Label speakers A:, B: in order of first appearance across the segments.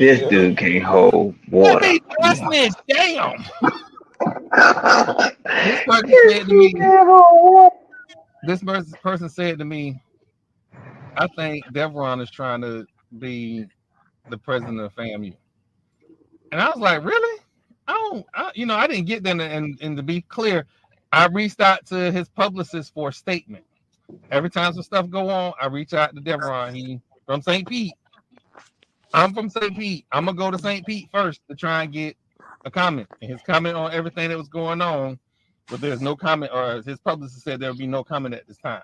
A: This dude can't hold
B: Let
A: water.
B: me trust me. Damn. This person
A: This
B: said to
A: dude
B: me,
A: can't hold water.
B: person said to me, I think Devron is trying to be the president of FAMU. And I was like, really? I didn't get that. And to be clear, I reached out to his publicist for a statement. Every time some stuff go on, I reach out to Devron. He from St. Pete. I'm from St. Pete. I'm gonna go to St. Pete first to try and get a comment. And his comment on everything that was going on, but there's no comment, or his publicist said there would be no comment at this time.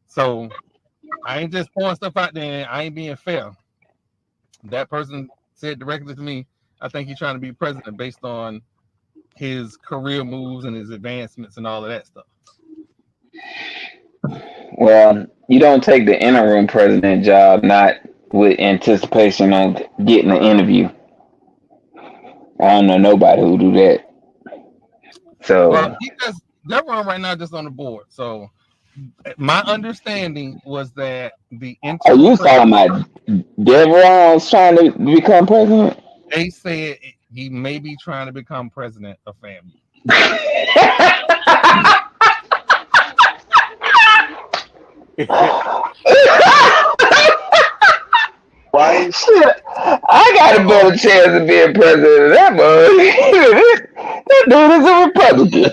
B: So I ain't just throwing stuff out there. I ain't being fair. That person said directly to me, I think he's trying to be president based on his career moves and his advancements and all of that stuff.
A: Well, you don't take the interim president job not with anticipation of getting an interview. I don't know nobody who do that.
B: Well,
A: So,
B: he just Devron right now just on the board. So my understanding was that the
A: are
B: interim
A: you talking
B: president,
A: about Deveron's trying to become president?
B: they said he may be trying to become president of FAMU.
C: Why?
A: Shit, I got a better chance of being president than that mug. That dude is a Republican.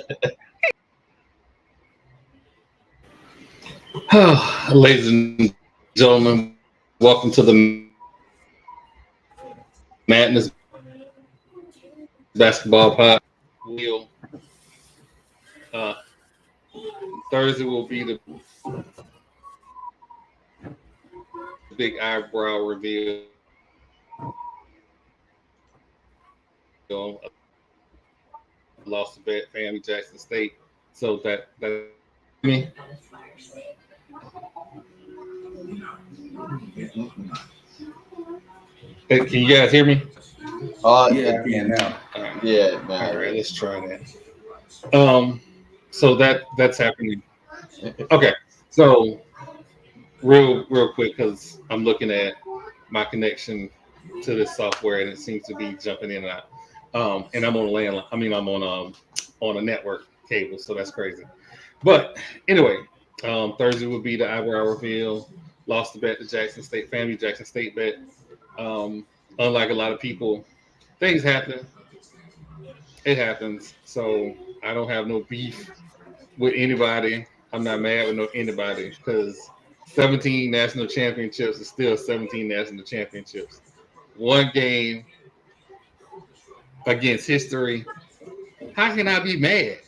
B: Ladies and gentlemen, welcome to the Madness Basketball Pod. Wheel. Uh, Thursday will be the big eyebrow reveal. Lost to bet Miami Jackson State. So that me. Hey, can you guys hear me?
D: Yeah, I can now.
C: Yeah, man.
B: All right, let's try that. So that's happening. Okay, so real quick, because I'm looking at my connection to this software and it seems to be jumping in and out. And I'm on a landline. I mean, I'm on a network cable, so that's crazy. But anyway, Thursday will be the eyebrow reveal. Lost the bet to Jackson State. Family Jackson State bet. Unlike a lot of people, things happen. It happens. So I don't have no beef with anybody. I'm not mad with anybody because 17 national championships is still 17 national championships. One game against history. How can I be mad?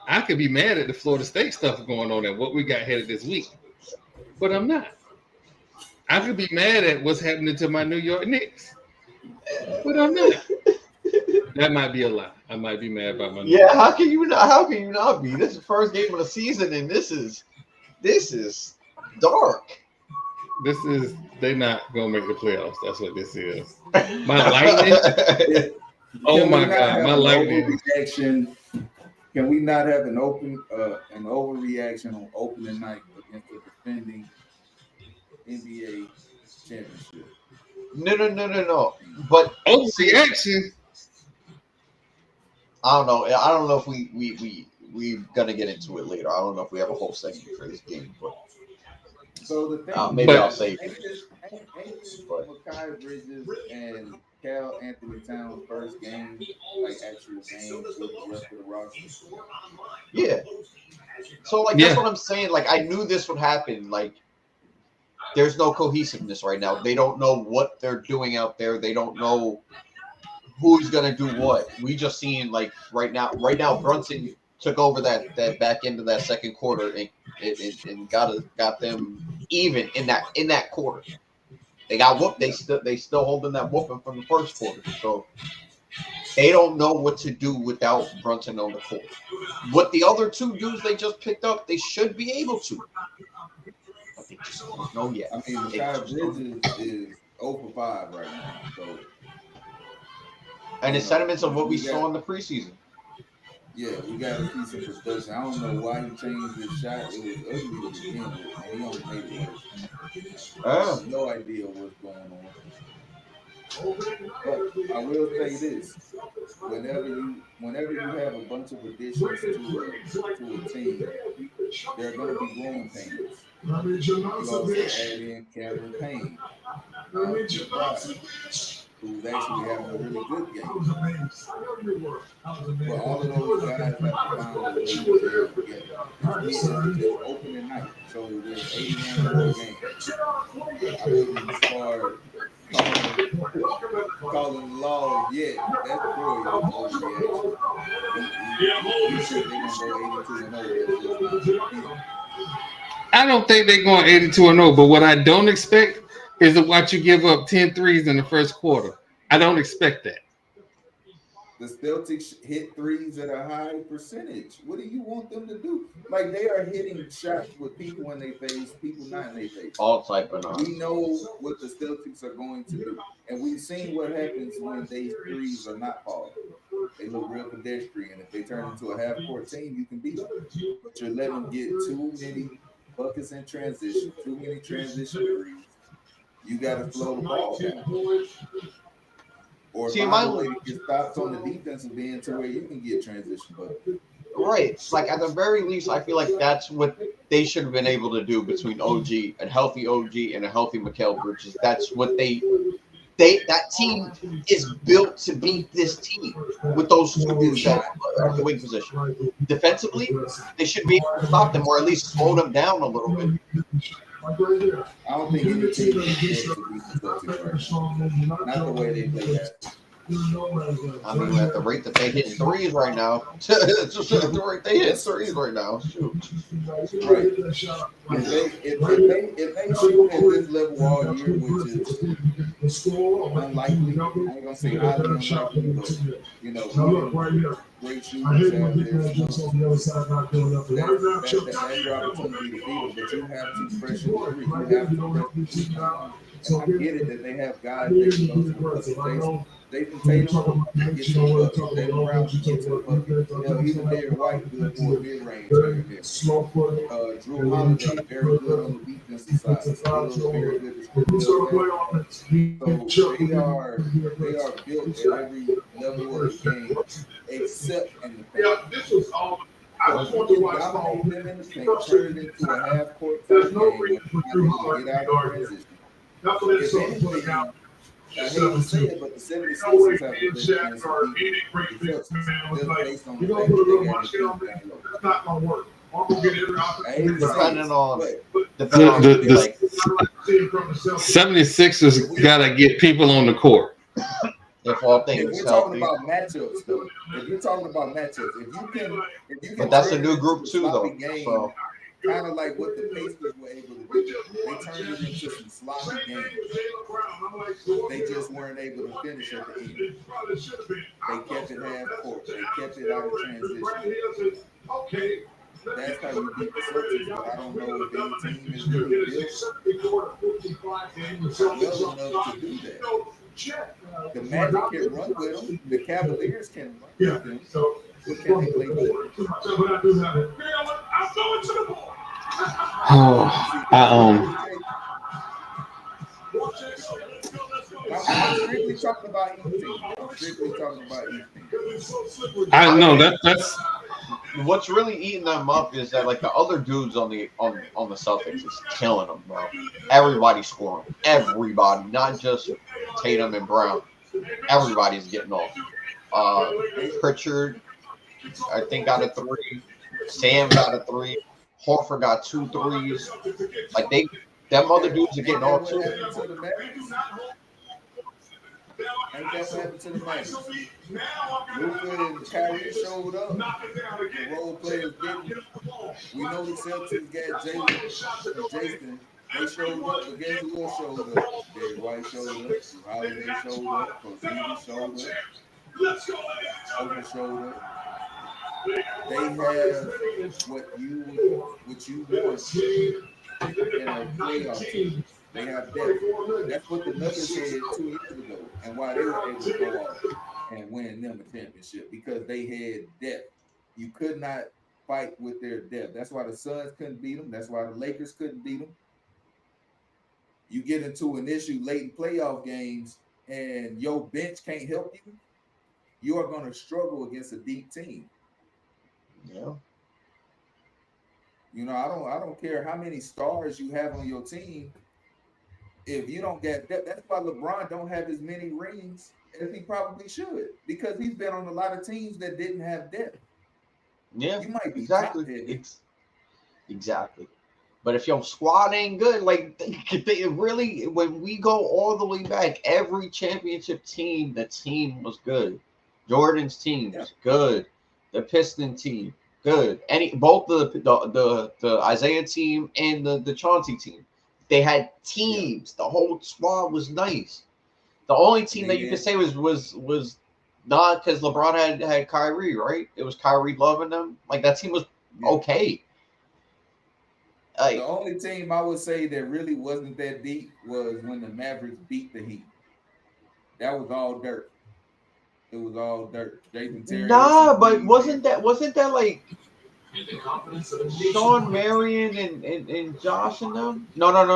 B: I could be mad at the Florida State stuff going on and what we got headed this week, but I'm not. I could be mad at what's happening to my New York Knicks, but I'm not. That might be a lie. I might be mad about my.
C: Yeah, how can you not? How can you not be? This is the first game of the season, and this is dark.
B: They're not gonna make the playoffs. That's what this is. My Lightning. Oh my God, my Lightning.
D: Reaction. Can we not have an overreaction on opening night against the defending NBA championship?
C: No. But
B: Overreaction.
C: I don't know. I don't know if we're gonna get into it later. I don't know if we have a whole segment for this game, but
D: so the thing,
C: maybe I'll save it.
D: But Makai Bridges and Cal Anthony Towns' first game, like actual game with the rest of the roster.
C: Yeah. So that's what I'm saying. Like I knew this would happen. Like there's no cohesiveness right now. They don't know what they're doing out there. They don't know who's gonna do what. We just seen like right now Brunson took over that back end of that second quarter and got them even in that quarter. They got whooped. They still holding that whooping from the first quarter. So they don't know what to do without Brunson on the court. What the other two dudes they just picked up, they should be able to. But they just don't know yet.
D: I mean, Makai Bridges is 0 for 5 right now. So,
C: and it's sentiments of what we saw in the preseason.
D: Yeah, we got to see some production. I don't know why he changed his shot. It was ugly to begin with, and he only made it worse. I have no idea what's going on. But I will say this: whenever you have a bunch of additions to a team, there are going to be growing pains. You also add in Cameron Payne, Tim Pride, who's actually having a really good game. But all of those guys have to find a way to gel together. It's opening night, so there's 81 more games. I wouldn't start calling the laws yet. That's Troy's overreaction. He think they're gonna go 82-0. That's just not feasible.
B: I don't think they're going 82-0, but what I don't expect is to watch you give up 10 threes in the first quarter. I don't expect that.
D: The Celtics hit threes at a high percentage. What do you want them to do? Like, they are hitting shots with people in their face, people not in their face.
C: All type of
D: We know what the Celtics are going to do. And we've seen what happens when these threes are not falling. They look real pedestrian. If they turn into a half-court team, you can beat them. But you're letting them get too many buckets in transition, too many transition threes. You got to slow the ball down. Or find a way to get stops on the defensive end to where you can get transition buckets.
C: Right. Like, at the very least, I feel like that's what they should have been able to do between OG, a healthy OG, and a healthy Mikal Bridges. That's what that team is built to beat this team with those two dudes at the wing position. Defensively, they should be able to stop them or at least slow them down a little bit.
D: I don't think any team is built to beat the Celtics right now. Not the way they play that.
C: I mean, at the rate that they hit threes right now, it's just at the rate they hit threes right now. Shoot.
D: Right. If they shoot at this level all year, which is unlikely, I ain't gonna say highly unlikely, but great shooters have their that's your opportunity to beat them, but you have to pressure the three. You have to pressure the three. And I get it that they have guys that can go to the bucket. Jason Tatum gets to the bucket. Jaylen Brown can get to the bucket. Even Derrick White good for a mid-range here. Drew Holiday, very good on the defensive side. Still very good at so they are built at every level of the game, except in the paint. So if you can dominate them in the paint, turn it into a half-court type game where they're able to get out of transition. If anything, I hate to say it, but the 76ers have a better chance of beating the Celtics just based on the fact that they got their team down low.
E: That's not gonna work. I'm gonna get every opportunity.
C: Depending on
B: the 76ers got to get people on the court.
C: If all
D: If
C: things
D: we're talking
C: healthy.
D: about matchups, though, if you're talking about matchups, if you can,
C: But that's a
D: turn
C: new
D: it
C: group
D: into a
C: too,
D: sloppy
C: though.
D: game,
C: So
D: kind of like what the Pacers were able to do. They turned it into some sloppy games. They just weren't able to finish at the end. They kept it half court. They kept it out of transition. That's how you beat the Celtics, but I don't know if any team is really built well enough to do that. The Magic can run with them. The Cavaliers can run with them. But can they play defense? I'm strictly talking about each team.
B: I know that's
C: what's really eating them up is that like the other dudes on the Celtics is killing them, bro. Everybody's scoring. Everybody, not just Tatum and Brown. Everybody's getting off. Pritchard, I think, got a 3. Sam got a 3. Horford got 2 threes. Like them other dudes are getting off too.
D: Ain't that what happened to the Magic? Luka and Kyrie showed up. The role players didn't. We know the Celtics got Jalen and Jason. They showed up, but guess who else showed up? Derrick White showed up. Drew Holiday showed up. Porzingis showed up. Over showed up. They have what you want in a playoff team. They have depth. That's what the Nuggets had 2 years ago, and why they were able to go off and win them a championship, because they had depth. You could not fight with their depth. That's why the Suns couldn't beat them. That's why the Lakers couldn't beat them. You get into an issue late in playoff games, and your bench can't help you, you are going to struggle against a deep team.
C: Yeah.
D: You know, I don't care how many stars you have on your team. If you don't get depth, that's why LeBron don't have as many rings as he probably should, because he's been on a lot of teams that didn't have depth.
C: Yeah.
D: You might be
C: Exactly.
D: top heavy.
C: Exactly. But if your squad ain't good, like they really, when we go all the way back, every championship team, the team was good. Jordan's team was good. The Piston team, good. Both the Isaiah team and the Chauncey team, they had teams. The whole squad was nice. The only team that you could say was not, because LeBron had Kyrie, right? It was Kyrie loving them. Like that team was okay.
D: The only team I would say that really wasn't that deep was when the Mavericks beat the Heat. That was all dirt. It was all dirt. Jason Terry.
C: Nah, but wasn't that like Sean Marion and Josh and them? No. That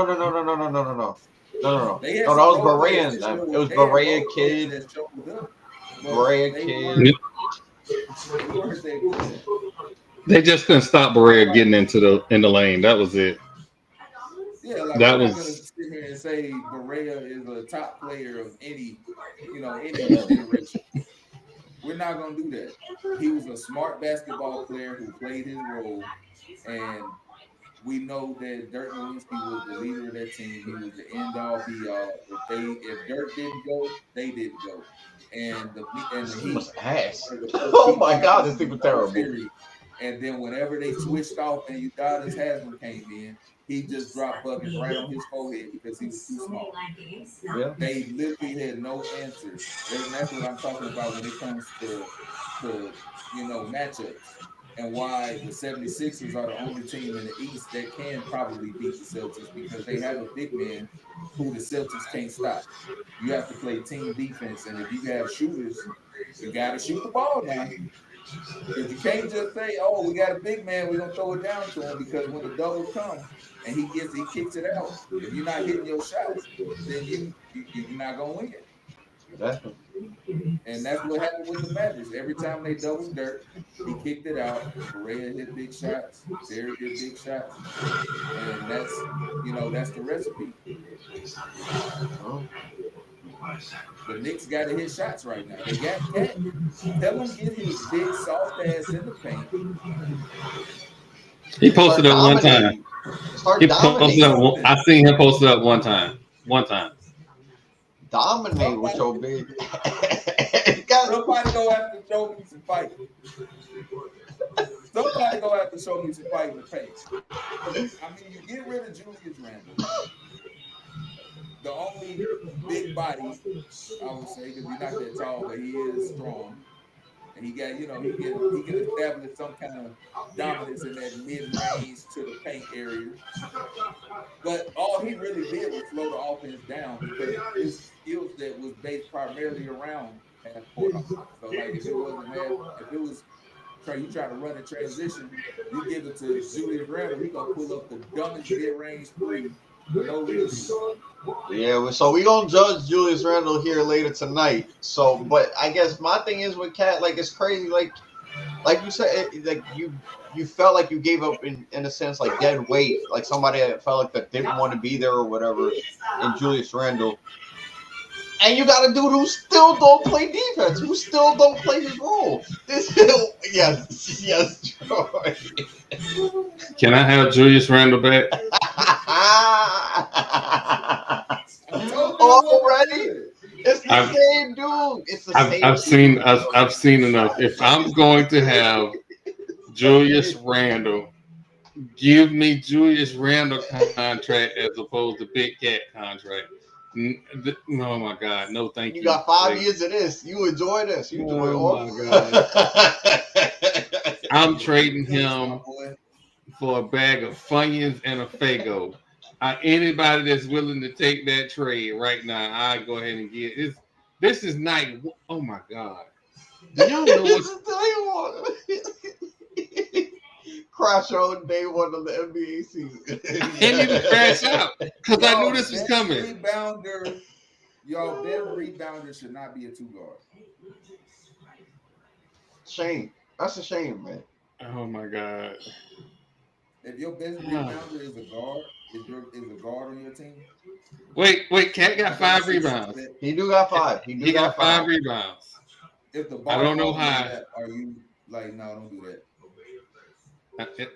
C: was Berea and them. It was Berea Kid. Berea Kid.
B: They just couldn't stop Berea getting in the lane. That was it.
D: Yeah, like we're not gonna sit here and say Berea is a top player of any generation. We're not gonna do that. He was a smart basketball player who played his role, and we know that Dirk Nowitzki was the leader of that team. He was the end all be all. If Dirk didn't go, they didn't go. And the Heat
C: was ass. Oh my God, this thing was terrible.
D: Series. And then whenever they switched off and Udonis Haslem came in, he just dropped buckets right on his forehead because he was too small.
C: Yeah.
D: They literally had no answers. And that's what I'm talking about when it comes to matchups, and why the 76ers are the only team in the East that can probably beat the Celtics, because they have a big man who the Celtics can't stop. You have to play team defense, and if you have shooters, you got to shoot the ball now. Because you can't just say, "Oh, we got a big man, we're gonna throw it down to him," because when the doubles come and he kicks it out, if you're not hitting your shots, then you're not gonna win.
C: Exactly.
D: And that's what happened with the Mavericks. Every time they doubled Dirk, he kicked it out. Berea hit big shots. Terry hit big shots. And that's the recipe. The Knicks got to hit shots right now. They got Cat. Tell him get his big soft ass in the paint.
B: He posted up one time. I seen him posted up one time.
C: Dominate with your big.
D: Somebody go have to show me some fight. Somebody go have to show me some fight in the paint. I mean, you get rid of Julius Randle. The only big body, I would say, because he's not that tall, but he is strong. And he got, he can establish some kind of dominance in that mid-range to the paint area. But all he really did was slow the offense down, because his skill set was based primarily around half-court offense. So, like, if it was you try to run a transition, you give it to Julius Randle, he gonna pull up the dumbest mid-range three for no reason.
C: Yeah, so we gonna judge Julius Randle here later tonight. So, but I guess my thing is with Cat, like, it's crazy, like you said, like you felt like you gave up in a sense, like dead weight, like somebody that felt like that didn't want to be there or whatever in Julius Randle. And you got a dude who still don't play defense, who still don't play his role. Yes, Troy.
B: Can I have Julius Randle back?
C: Already? It's the same dude. It's the same.
B: I've seen enough. If I'm going to have Julius Randle, give me Julius Randle contract as opposed to Big Cat contract. Oh my God, no, thank you.
C: You got 5 years of this. You enjoy this. You enjoy all.
B: My God. I'm trading him for a bag of Funyuns and a Faygo. Anybody that's willing to take that trade right now, I go ahead and get it. This is night. Oh my God! Do y'all know what?
C: Crash on day one of the NBA season.
B: I need to crash out because I knew this was coming.
D: Rebounder Y'all best rebounder should not be a 2-guard.
C: Shame. That's a shame, man.
B: Oh my God.
D: If your best rebounder is a guard, is a guard on your team?
B: Wait, Cat got 5 rebounds.
C: He do got 5.
B: He got 5 rebounds.
D: If the ball
B: I don't know
D: falls in
B: how.
D: your lap, are you like, no, don't do that.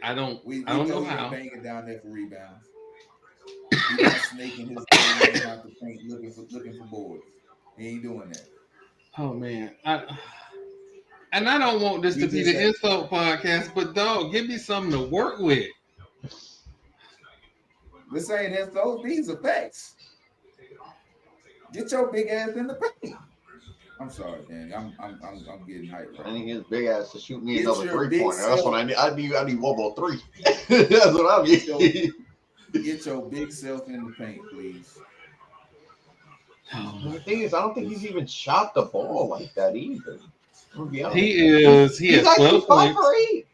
B: I don't
D: I don't know how. Banging down there for rebounds. He's not snaking his way out the paint looking for boards. He ain't doing that.
B: Oh man. And I don't want this to be the insult podcast, but dog, give me something to work with.
D: This ain't insult, these are facts. Get your big ass in the paint. I'm sorry, Danny. I'm getting hyped. Right?
C: I need his big ass to shoot me another 3-pointer. That's what I need. I need 1 more 3. That's what I need.
D: Get your big self in the paint, please.
C: The thing is, I don't think he's even shot the ball like that either.
B: He has 12
C: 5 for 8.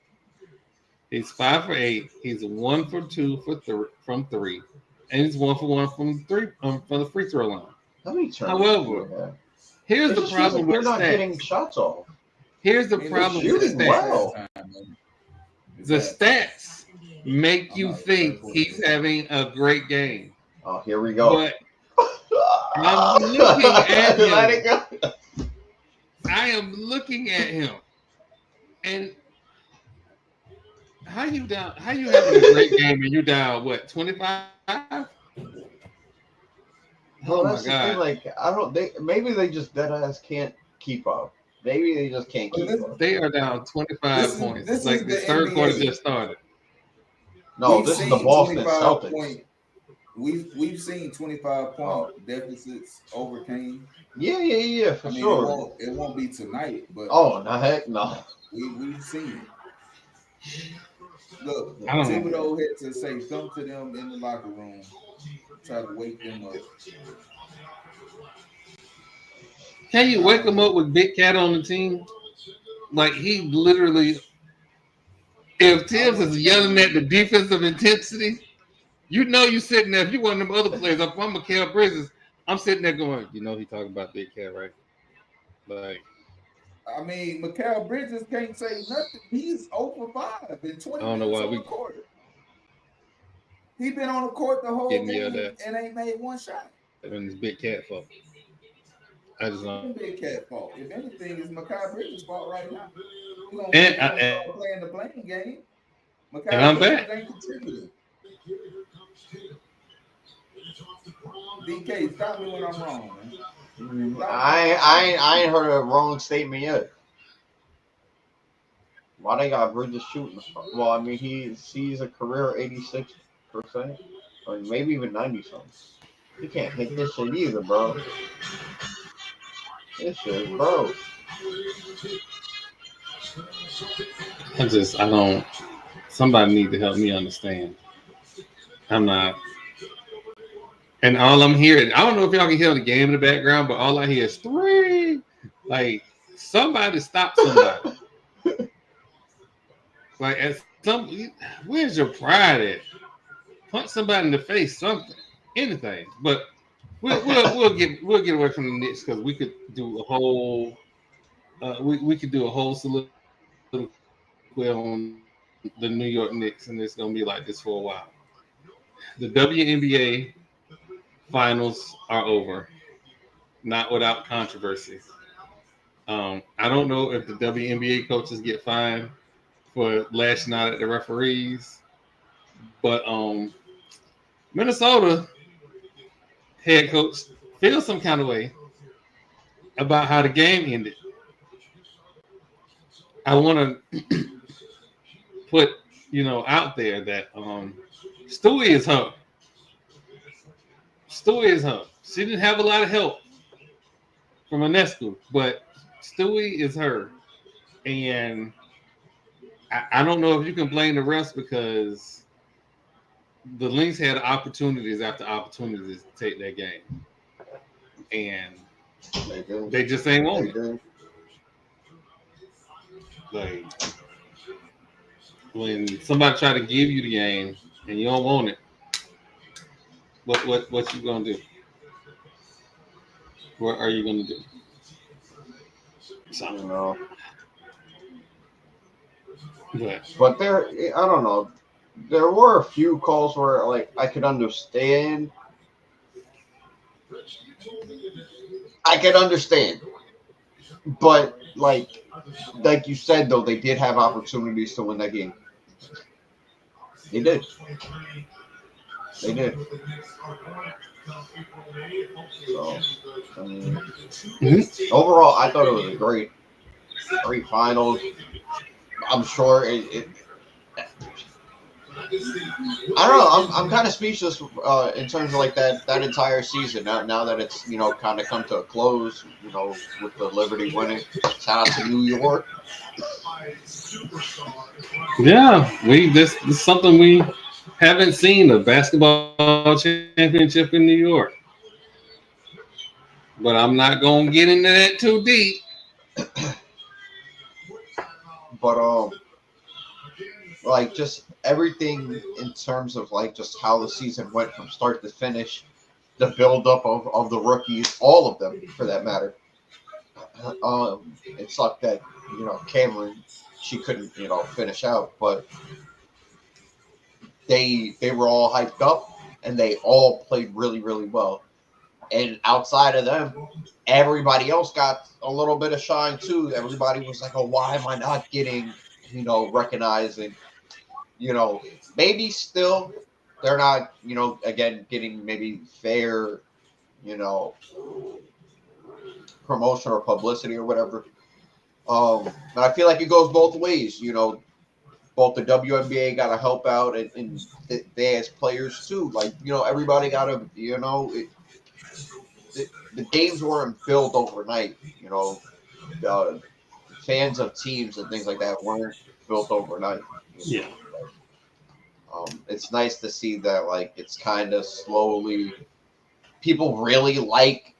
B: He's 5 for 8. He's 1 for 2 from 3, and he's 1 for 1 from 3 from the free throw line. However, here's the problem with
C: not getting shots off.
B: Here's the problem with stats.
C: Well.
B: The stats make you think he's having a great game.
C: Oh, here we go.
B: But I'm looking at him.
C: Let it go.
B: I am looking at him, and how you having a great game and you down what 25?
C: Well, that's the thing. Like maybe they just dead ass can't keep up. Maybe they just can't keep up.
B: They are down 25 points. It's like the third quarter just started.
C: No, this is the Boston Celtics.
D: We've seen 25-point deficits overcame.
C: Yeah, for sure.
D: It won't be tonight, but
C: heck no.
D: We've seen it. Look, Thibodeau had to say something to them in the locker room, try to wake them up.
B: Can you wake them up with Big Cat on the team? Like he literally, if Tibbs is yelling at the defensive intensity, you know you sitting there. If you one of them other players, if I'm Mikal Bridges, I'm sitting there going, you know he talking about Big Cat, right? Like,
D: I mean, Mikal Bridges can't say nothing. He's 0 for 5 in 20 minutes on the court. He been on the court the whole game and ain't made one shot.
B: And it's Big Cat fault. I just don't.
D: It's Big Cat fault. If anything, it's Mikal Bridges' fault right now.
B: And
D: playing the playing game.
B: Mikal I'm back.
D: Ain't contributing. DK, stop me when I'm wrong, man.
C: I ain't heard a wrong statement yet. Why they got Bridges shooting? Well, I mean, he sees a career 86%, or maybe even 90-something. He can't hit this shit either, bro. This shit is bro.
B: I don't. Somebody need to help me understand. I'm not. And all I'm hearing, I don't know if y'all can hear the game in the background, but all I hear is 3. Like, somebody stop somebody. Like, where's your pride at? Punch somebody in the face, something, anything. But we'll get away from the Knicks because we could do a whole we could do a whole soliloquy on the New York Knicks, and it's gonna be like this for a while. The WNBA Finals are over, not without controversy. I don't know if the WNBA coaches get fined for lashing out at the referees, but Minnesota head coach feels some kind of way about how the game ended. I want to put out there that Stewie is her. Stewie is her. She didn't have a lot of help from Ionescu, but Stewie is her. And I don't know if you can blame the refs because the Lynx had opportunities after opportunities to take that game. And they just ain't want it. Like, when somebody try to give you the game and you don't want it, what you gonna do?
F: What are you gonna do? So,
C: You know,
F: but
C: but I don't know. There were a few calls where like I could understand. I could understand, but like you said though, they did have opportunities to win that game. They did. They did. So, I mean, overall, I thought it was a great finals. I'm sure it I don't know. I'm kind of speechless in terms of like that entire season. Now that it's kind of come to a close. With the Liberty winning. Shout out to New York.
F: yeah, this is something we haven't seen, a basketball championship in New York. But I'm not gonna get into that too deep.
C: But like just everything in terms of like just how the season went from start to finish, the build up of the rookies, all of them for that matter. It sucked that Cameron she couldn't finish out, but they were all hyped up and they all played really really well. And outside of them, everybody else got a little bit of shine too. Everybody was like, "Oh, why am I not getting recognized?" And maybe still they're not again getting maybe fair you know promotion or publicity or whatever. But I feel like it goes both ways. Both the WNBA got to help out, and they as players too. Like everybody got to the games weren't built overnight. Uh, fans of teams and things like that weren't built overnight.
F: Yeah.
C: It's nice to see that like it's kind of slowly people really like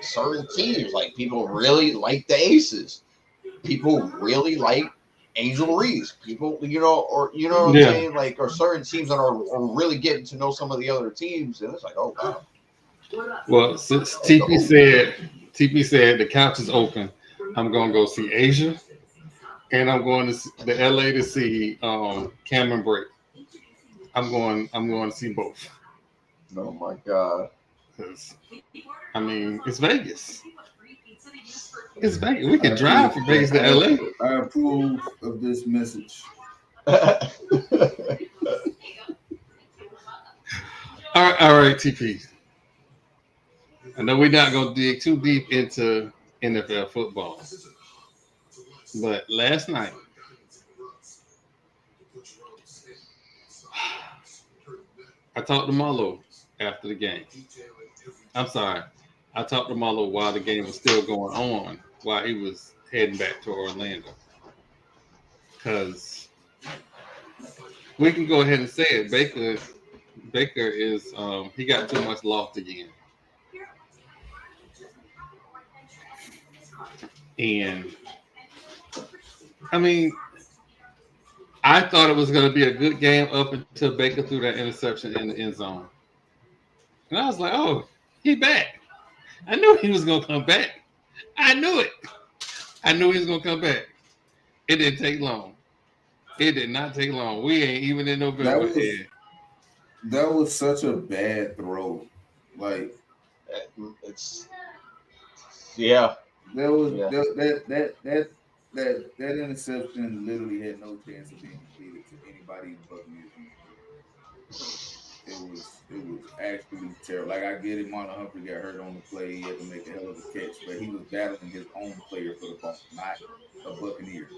C: certain teams. Like people really like the Aces. People really like Angel Reese. People, or what I'm
F: Yeah.
C: saying, like, or certain teams that are really getting to know some of the other teams, and it's like, oh wow,
F: Well, since
C: that's the hoop.
F: TP said the couch is open, I'm gonna go see Asia, and I'm going to the LA to see Cameron Brake. I'm going to see both.
C: Oh my god.
F: Because I mean, it's Vegas. It's Vegas. We can
D: I
F: drive
D: approve.
F: from Vegas to LA.
D: I approve of this message.
F: All right, TP. I know we're not gonna dig too deep into NFL football, but last night I talked to Marlo after the game. I'm sorry, I talked to Marlo while the game was still going on, while he was heading back to Orlando, because we can go ahead and say it. Baker is he got too much loft again, and I mean, I thought it was going to be a good game up until Baker threw that interception in the end zone, and I was like, "Oh, he back." I knew he was going to come back. I knew it. I knew he was going to come back. It didn't take long. It did not take long. We ain't even in
D: That
F: November.
D: was that was such a bad throw. Like
C: It's yeah,
D: that was
C: yeah.
D: that interception literally had no chance of being completed to anybody in the Buccaneers uniform. It was actually terrible. Like I get it, Marlon Humphrey got hurt on the play. He had to make a hell of a catch, but he was battling his own player for the ball, not a Buccaneer.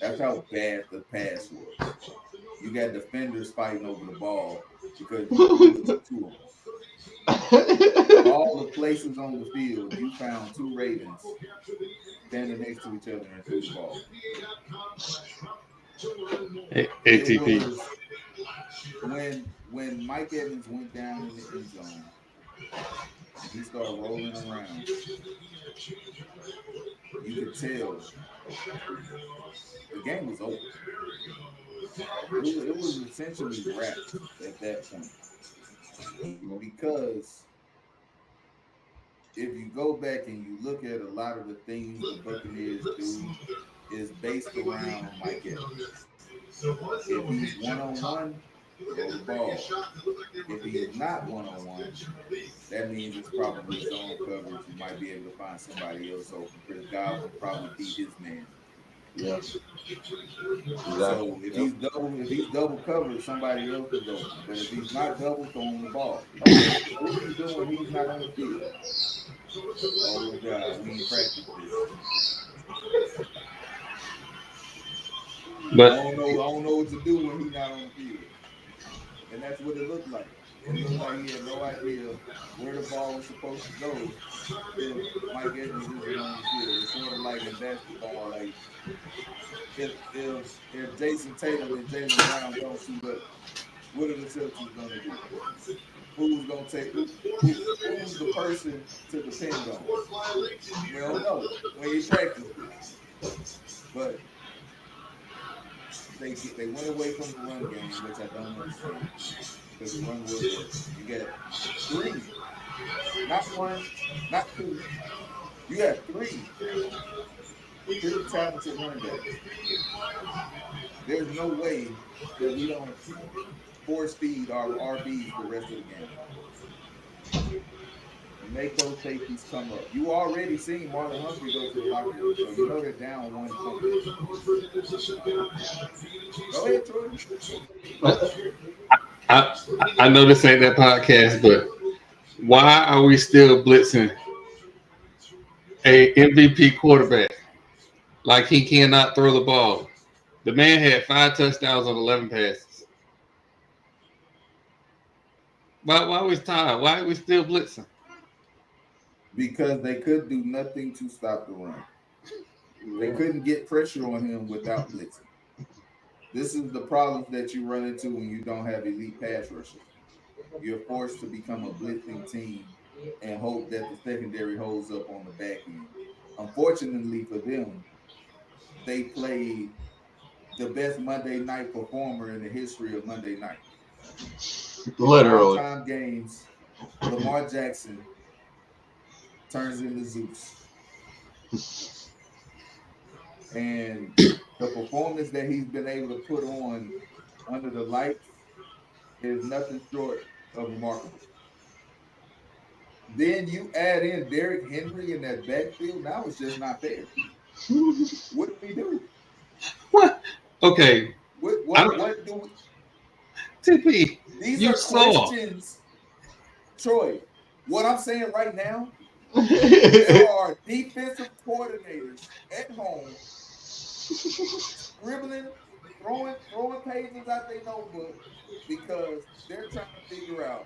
D: That's how bad the pass was. You got defenders fighting over the ball because you threw it to two of them. Of all the places on the field, you found two Ravens standing next to each other and threw the ball. It
F: ATP.
D: was when Mike Evans went down in the end zone and he started rolling around, you could tell the game was over. It was essentially wrapped at that point because if you go back and you look at a lot of the things the Buccaneers do, is based around Mike Evans. If he's one-on-one, throw the ball. If he is not one-on-one, that means it's probably zone coverage. You might be able to find somebody else open. Chris Godwin probably beat his man.
C: Yeah.
D: So if he's double covered, somebody else is open. But if he's not double, throw him the ball. Okay, so what do you do when he's not on the field? Oh God, we ain't practiced this.
F: But
D: I don't know what to do when he's not on the field. And that's what it looked like. It looked like he had no idea where the ball was supposed to go if Mike Evans isn't on the field. It's sort of like in basketball, like if Jason Tatum and Jaylen Brown don't suit up, what are the Celtics gonna do? Who's gonna take who's the person to depend on? We don't know. We ain't practiced this. But they went away from the run game, which I don't understand. Because the run was working. You got three, not one, not two. You have three pretty talented running backs. There's no way that we don't force feed our RBs the rest of the game. Make those safeties come up. You already seen Marlon Humphrey go to the locker room, so you know they're down one something. Go ahead, Troy.
F: I know this ain't that podcast, but why are we still blitzing a MVP quarterback like he cannot throw the ball? The man had 5 touchdowns on 11 passes. Why are we tired? Why are we still blitzing?
D: Because they could do nothing to stop the run. They couldn't get pressure on him without blitzing. This is the problems that you run into when you don't have elite pass rushers. You're forced to become a blitzing team and hope that the secondary holds up on the back end. Unfortunately for them, they played the best Monday night performer in the history of Monday night.
C: Literally.
D: Time games, Lamar Jackson turns into Zeus. And the performance that he's been able to put on under the lights is nothing short of remarkable. Then you add in Derrick Henry in that backfield. Now it's just not fair. What do we do?
F: What? Okay.
D: What do we?
F: TP,
D: These
F: you
D: are
F: saw.
D: questions, Troy. What I'm saying right now, there are defensive coordinators at home scribbling, throwing pages out their notebook because they're trying to figure out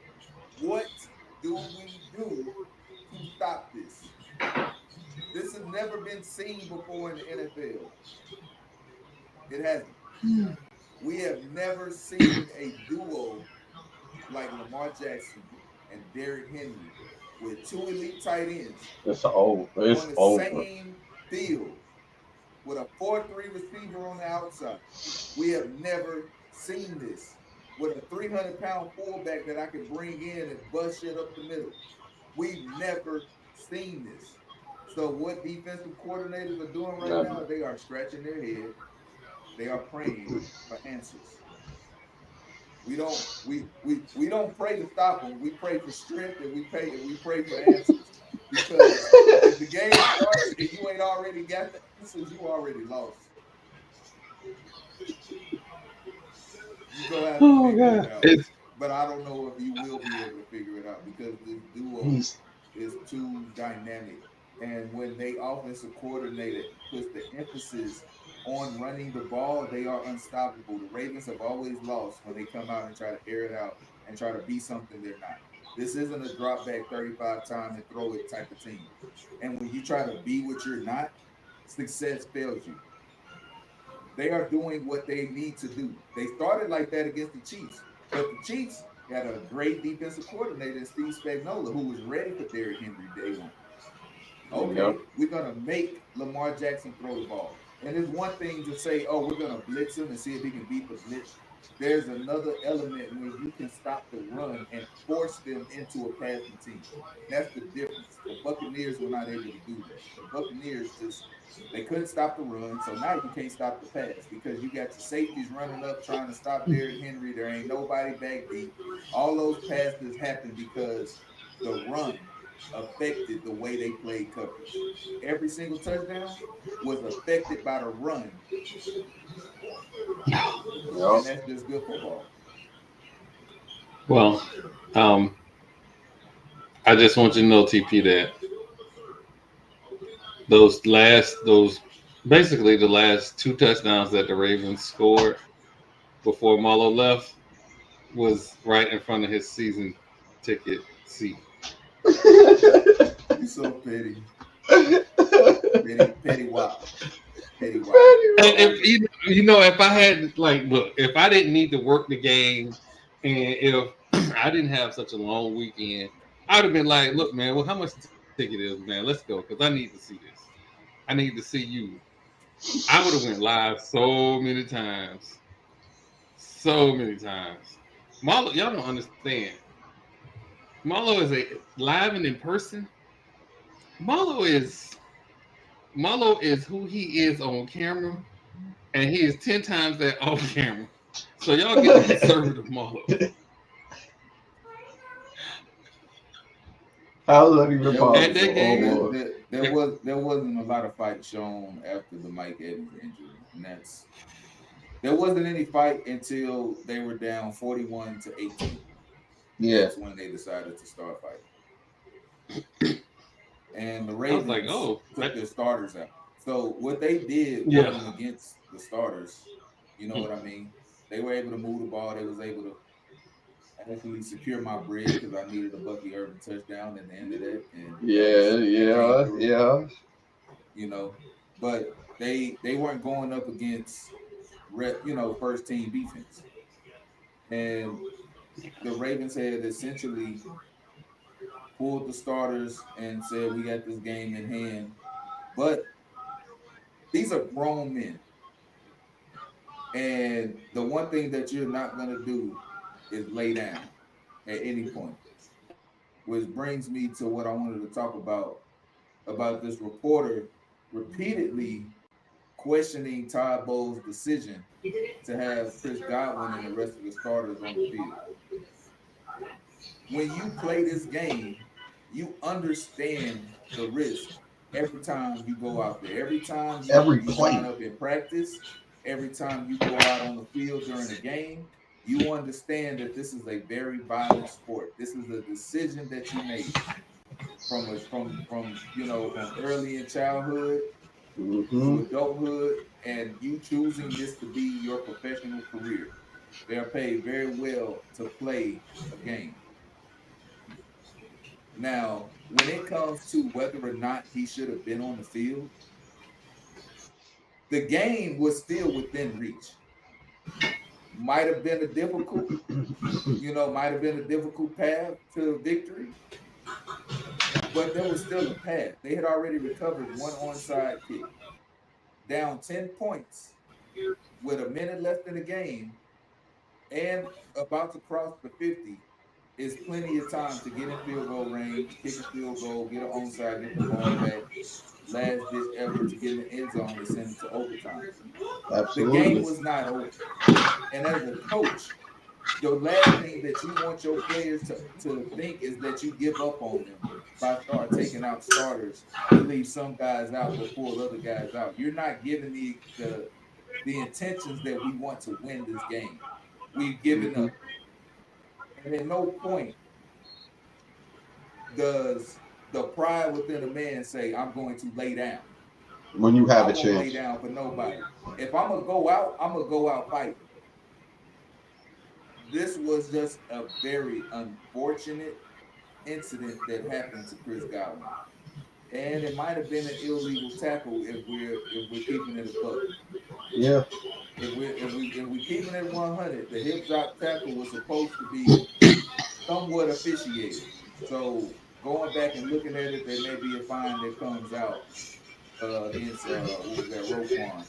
D: what do we do to stop this. This has never been seen before in the NFL. It hasn't. We have never seen a duo like Lamar Jackson and Derrick Henry with two elite tight ends
C: It's over. It's
D: on the
C: over.
D: same field with a 4-3 receiver on the outside. We have never seen this with a 300-pound fullback that I can bring in and bust shit up the middle. We've never seen this. So what defensive coordinators are doing right now, they are scratching their head. They are praying for answers. We don't pray to stop them. We pray for strength and we pray for answers. Because if the game starts and you ain't already got the answers, you already lost. You go have to figure it out. But I don't know if you will be able to figure it out because this duo is too dynamic. And when they offensive coordinator puts the emphasis on running the ball, they are unstoppable. The Ravens have always lost when they come out and try to air it out and try to be something they're not. This isn't a drop back 35 time and throw it type of team. And when you try to be what you're not, success fails you. They are doing what they need to do. They started like that against the Chiefs, but the Chiefs had a great defensive coordinator, Steve Spagnuolo, who was ready for Derrick Henry day one. Okay, we're going to make Lamar Jackson throw the ball. And it's one thing to say, oh, we're going to blitz him and see if he can beat the blitz. there's another element when you can stop the run and force them into a passing team. That's the difference. The Buccaneers were not able to do that. The Buccaneers just they couldn't stop the run, so now you can't stop the pass because you got your safeties running up trying to stop Derrick Henry. There ain't nobody back deep. All those passes happened because the run affected the way they played coverage. Every single touchdown was affected by the run, and
C: Yep.
D: that's just good football.
F: Well, um, I just want you to know, TP, that those basically the last two touchdowns that the Ravens scored before Marlowe left was right in front of his season ticket seat.
D: You so petty, petty wop, petty wop.
F: And if if I had like, look, if I didn't need to work the game, and if I didn't have such a long weekend, I'd have been like, look, man, well, how much the ticket is, man? Let's go because I need to see this. I need to see you. I would have went live so many times, so many times. Marlo, y'all don't understand. Marlo is a live and in person. Marlo is Marlo is who he is on camera, and he is 10 times that off camera. So y'all get the conservative Marlo.
C: How is that even
D: There was
F: At that
C: possible? Oh
F: game,
C: Lord.
D: there wasn't a lot of fight shown after the Mike Evans injury, and there wasn't any fight until they were down 41-18.
C: Yeah.
D: That's when they decided to start fighting, and the
F: I was like,
D: Ravens
F: oh,
D: took their starters out. So what they did
F: yeah.
D: wasn't against the starters. You know what I mean? They were able to move the ball. They was able to actually secure my bread because I needed a Bucky Urban touchdown at the end of that, and
C: Yeah.
D: that came
C: Yeah.
D: through.
C: Yeah.
D: You know, but they weren't going up against first team defense, and the Ravens had essentially pulled the starters and said we got this game in hand, but these are grown men, and the one thing that you're not gonna do is lay down at any point, which brings me to what I wanted to talk about this reporter repeatedly questioning Todd Bowles' decision to have Chris Godwin and the rest of the starters on the field. When you play this game, you understand the risk every time you go out there. Every time
C: Every
D: you line
C: play.
D: up in practice, every time you go out on the field during a game, you understand that this is a very violent sport. This is a decision that you made from early in childhood
C: Mm-hmm.
D: to adulthood, and you choosing this to be your professional career. They're paid very well to play a game. Now, when it comes to whether or not he should have been on the field, the game was still within reach. Might have been a difficult path to victory, but there was still a path. They had already recovered one onside kick, down 10 points with a minute left in the game and about to cross the 50 is plenty of time to get in field goal range, kick a field goal, get an onside, get the ball back, last ditch effort to get in the end zone and send it to overtime. The game
C: Absolutely.
D: was not over. And as a coach, the last thing that you want your players to think is that you give up on them by start taking out starters to leave some guys out but pull other guys out. You're not giving the intentions that we want to win this game. We've given
C: Mm-hmm.
D: up. And at no point does the pride within a man say, I'm going to lay down.
C: When you have
D: I
C: a
D: won't lay
C: chance.
D: down for nobody. If I'm gonna go out, I'm gonna go out fighting. This was just a very unfortunate incident that happened to Chris Godwin. And it might have been an illegal tackle if we're keeping it a buck.
C: Yeah.
D: If we keeping it 100, the hip drop tackle was supposed to be somewhat officiated. So going back and looking at it, there may be a fine that comes out. against what was that, Roquan.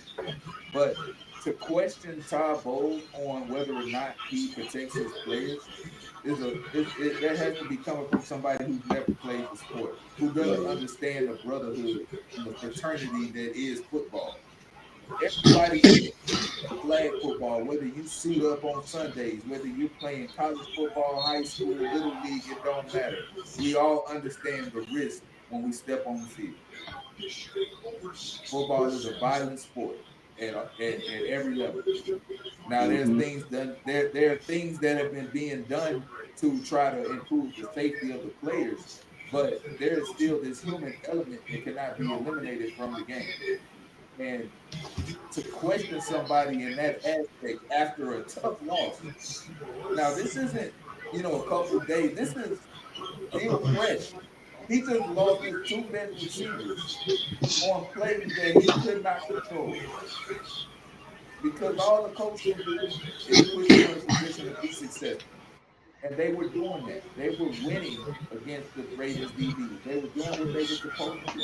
D: But to question Todd Bowles on whether or not he protects his players that has to be coming from somebody who's never played the sport, who doesn't understand the brotherhood and the fraternity that is football. Everybody flag football, whether you suit up on Sundays, whether you're playing college football, high school, little league, it don't matter. We all understand the risk when we step on the field. Football is a violent sport at every level. Now there's things done there are things that have been being done to try to improve the safety of the players, but there is still this human element that cannot be eliminated from the game. And to question somebody in that aspect after a tough loss. Now this isn't, a couple days. This is still fresh. He just lost his two best receivers on plays that he could not control. Because all the coach can do is put you in a position to be successful. And they were doing that. They were winning against the Ravens DBs. They were doing what they were supposed to do.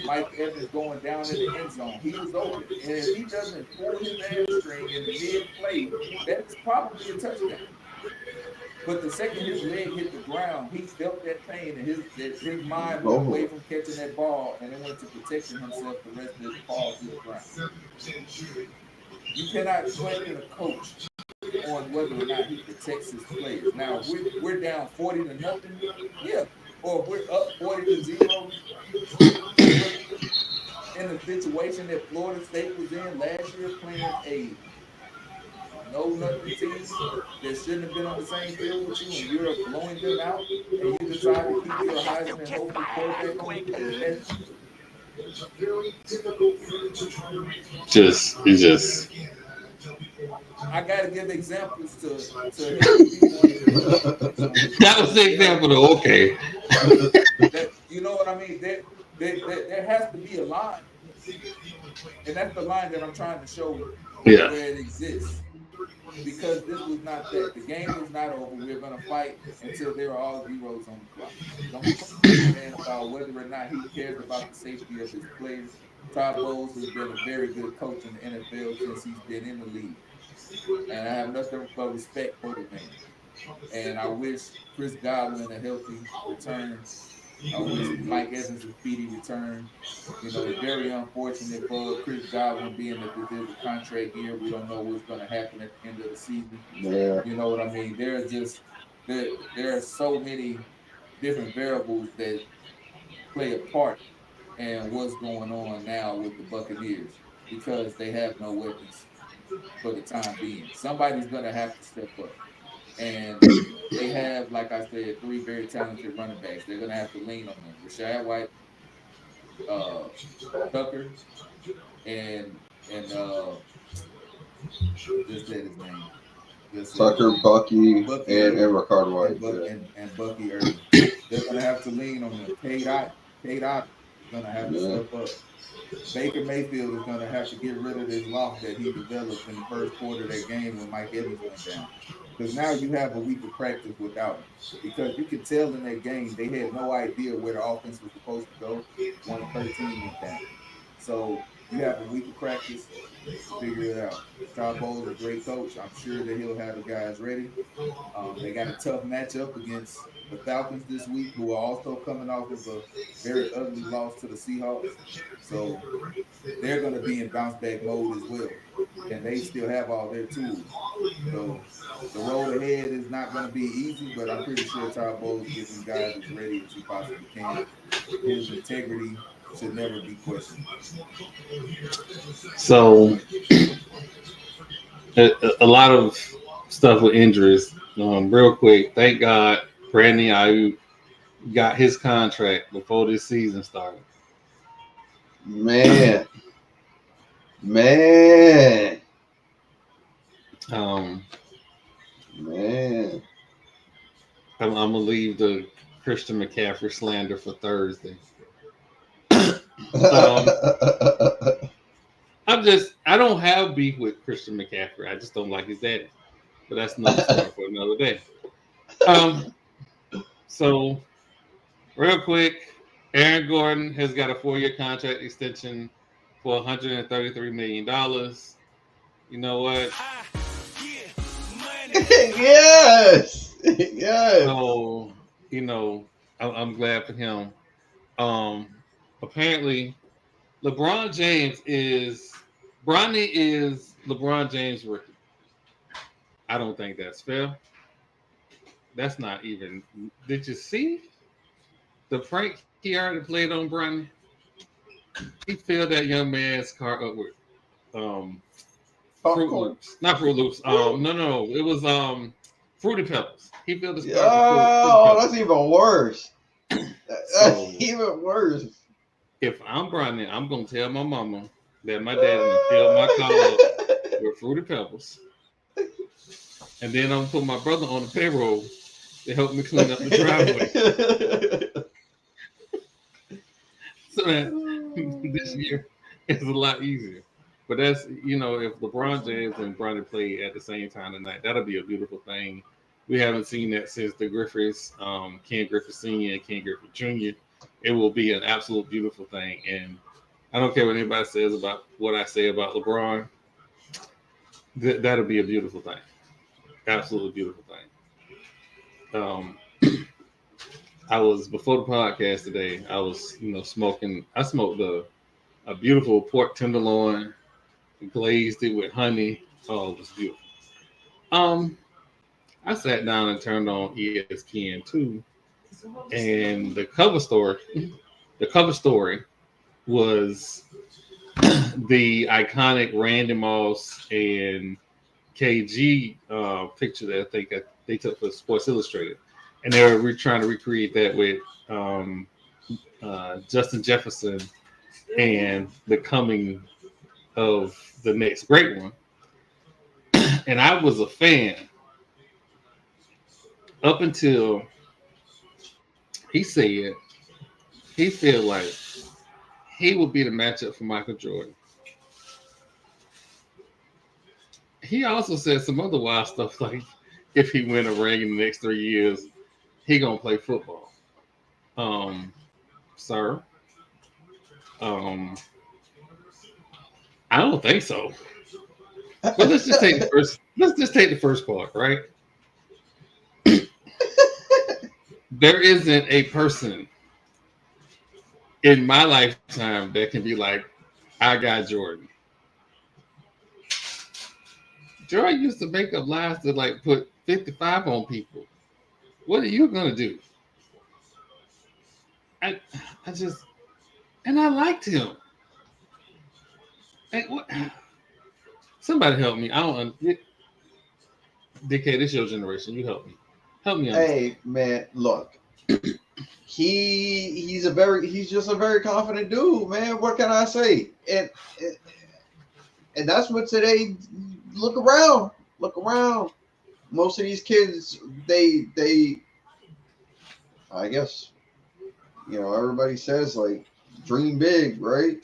D: Mike Evans going down in the end zone. He was open. And if he doesn't pull his hamstring in the mid-play, that is probably a touchdown. But the second his leg hit the ground, he felt that pain, and his mind went away from catching that ball, and it went to protecting himself the rest of his fall to the ground. You cannot question a coach on whether or not he protects his players. Now, we're down 40-0, yeah, or we're up 40-0. In the situation that Florida State was in last year, playing a no-nothing team that shouldn't have been on the same field with you, and you're blowing them out, and you decide to keep your Heisman hopeful quarterback on the field.
F: Just.
D: I got to give examples to help people understand.
F: That was the example, though. Okay.
D: You know what I mean? There has to be a line, and that's the line that I'm trying to show where it exists. Because this was not that. The game is not over. We're going to fight until there are all zeros on the clock. Don't question man about whether or not he cares about the safety of his players. Todd Bowles has been a very good coach in the NFL since he's been in the league. And I have nothing but respect for the man. And I wish Chris Godwin a healthy return. I wish Mike Evans a speedy return. It's very unfortunate for Chris Godwin, being that this is a contract year. We don't know what's going to happen at the end of the season.
C: Yeah.
D: You know what I mean? There are so many different variables that play a part in what's going on now with the Buccaneers, because they have no weapons for the time being. Somebody's going to have to step up. And they have, like I said, three very talented running backs. They're going to have to lean on them. Rashad White, Tucker, and just said his name.
C: Tucker, Bucky, and Ricard White.
D: And Bucky Irving. They're going to have to lean on them. Cade Otton is going to have to step up. Baker Mayfield is going to have to get rid of this lock that he developed in the first quarter of that game when Mike Evans went down. Because now you have a week of practice without him. Because you could tell in that game they had no idea where the offense was supposed to go once 13 went down. So you have a week of practice to figure it out. Todd Bowles is a great coach. I'm sure that he'll have the guys ready. They got a tough matchup against the Falcons this week, who are also coming off of a very ugly loss to the Seahawks. So they're going to be in bounce back mode as well. And they still have all their tools. So the road ahead is not going to be easy, but I'm pretty sure Todd Bowles is getting guys as ready as he possibly can. His integrity should never be questioned.
F: So a lot of stuff with injuries. Real quick, thank God Brandon Ayuk got his contract before this season started.
C: Man.
F: I'm gonna leave the Christian McCaffrey slander for Thursday. I don't have beef with Christian McCaffrey. I just don't like his daddy. But that's another story for another day. So real quick, Aaron Gordon has got a 4-year contract extension for $133 million. You know what?
C: Yes. Yes.
F: So, I'm glad for him. Apparently, Bronny is LeBron James' rookie. I don't think that's fair. That's not even. Did you see the prank he already played on Bronny? He filled that young man's car up with Fruit
C: Popcorn.
F: Loops, not Fruit Loops. No, it was Fruity Pebbles. He filled his car with Fruity
C: Oh,
F: Pebbles.
C: that's even worse. That's
F: So
C: even worse.
F: if I'm Bronny, I'm gonna tell my mama that my daddy done filled my car up with Fruity Pebbles, and then I'm gonna put my brother on the payroll to help me clean up the driveway, so that this year is a lot easier. But that's if LeBron James and Bronny play at the same time tonight, that'll be a beautiful thing. We haven't seen that since the Griffiths, Ken Griffith Sr. and Ken Griffith Jr. It will be an absolute beautiful thing, and I don't care what anybody says about what I say about LeBron. That'll be a beautiful thing, absolutely beautiful thing. I was before the podcast today. I was smoking. I smoked a beautiful pork tenderloin, glazed it with honey. Oh, it was beautiful. I sat down and turned on ESPN2, and the cover story was the iconic Randy Moss and KG picture that I think they took for Sports Illustrated, and they were trying to recreate that with Justin Jefferson and the coming of the next great one. And I was a fan up until he said he felt like he would be the matchup for Michael Jordan. He also said some other wild stuff like if he win a ring in the next 3 years, he gonna play football. Sir, I don't think so. But let's just take the first. Let's just take the first part, right? There isn't a person in my lifetime that can be like, I got Jordan. Jordan used to make up lies to like put 55 on people. What are you gonna do? I just and I liked him. And what? Somebody help me. I don't. DK, this your generation. You help me. Help me understand.
C: Hey man, look. He's just a very confident dude, man. What can I say? And that's what today. Look around. Most of these kids, they I guess, everybody says like dream big, right?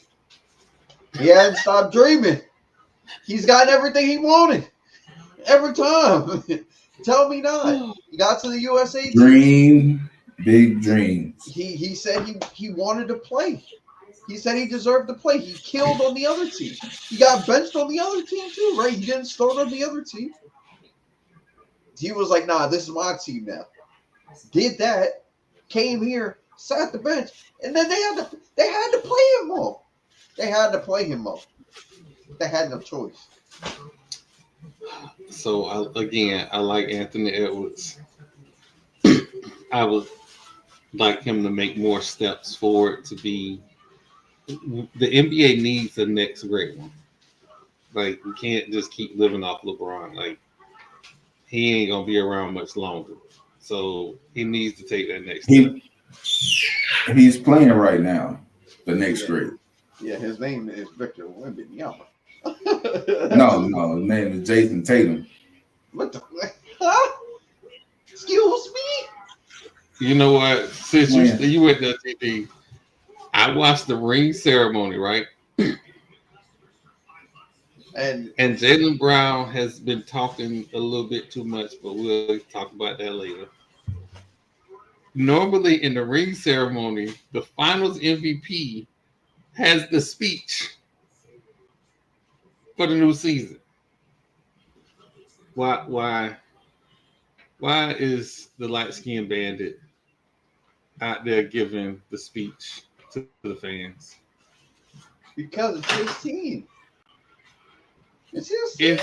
C: He hasn't stopped dreaming. He's gotten everything he wanted every time. Tell me not. He got to the USA.
D: Dream big dreams.
C: He said he wanted to play. He said he deserved to play. He killed on the other team. He got benched on the other team too, right? He didn't start on the other team. He was like, nah, this is my team now. Did that, came here, sat the bench, and then they had to play him off. They had to play him off. They had no choice.
F: So I like Anthony Edwards. I would like him to make more steps forward to be. The NBA needs the next great one. Like we can't just keep living off LeBron. Like he ain't gonna be around much longer. So he needs to take that next step.
D: He's playing right now. The next great.
C: Yeah, his name is Victor Wembanyama.
D: No, his name is Jason Tatum.
C: What the? Huh? Excuse me.
F: You know what? Since you went to TV, I watched the ring ceremony, right? And Jaylen Brown has been talking a little bit too much, but we'll talk about that later. normally in the ring ceremony, the finals MVP has the speech for the new season. Why is the light skinned bandit out there giving the speech to the fans?
C: Because it's his team. It's his team.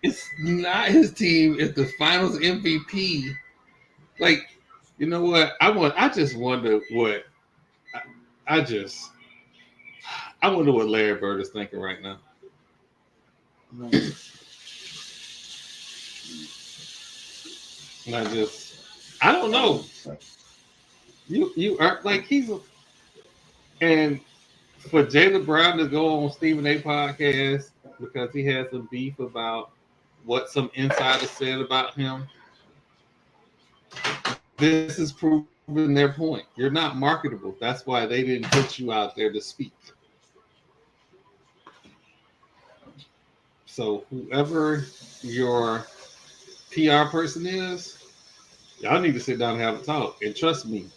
F: It's not his team. It's the finals MVP. Like, you know what? I just wonder what I wonder what Larry Bird is thinking right now. And I don't know. You are like and for Jaylen Brown to go on Stephen A. podcast because he has some beef about what some insider said about him. This is proving their point. You're not marketable. That's why they didn't put you out there to speak. So whoever your PR person is, y'all need to sit down and have a talk. And trust me,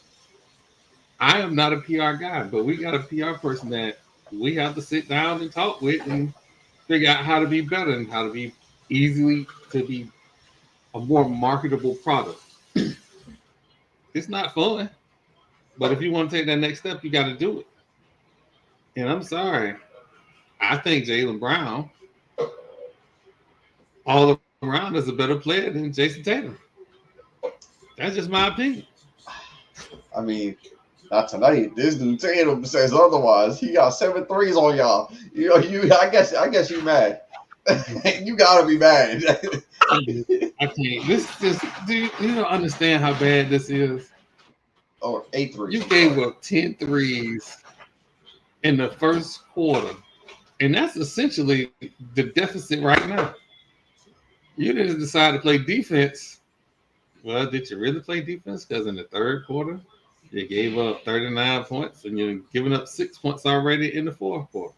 F: I am not a PR guy, but we got a PR person that we have to sit down and talk with and figure out how to be better and how to be a more marketable product. It's not fun, but if you want to take that next step, you got to do it. And I'm sorry, I think Jaylen Brown all around is a better player than Jason Tatum. That's just my opinion.
C: I mean, not tonight. This dude Tatum says otherwise. He got 7 threes on y'all. I guess you mad. You gotta be mad.
F: I can't. This just, dude, you don't understand how bad this is.
C: Or 8 threes.
F: You gave up 10 threes in the first quarter, and that's essentially the deficit right now. You didn't decide to play defense. Well, did you really play defense? Because in the third quarter, you gave up 39 points, and you're giving up 6 points already in the fourth quarter.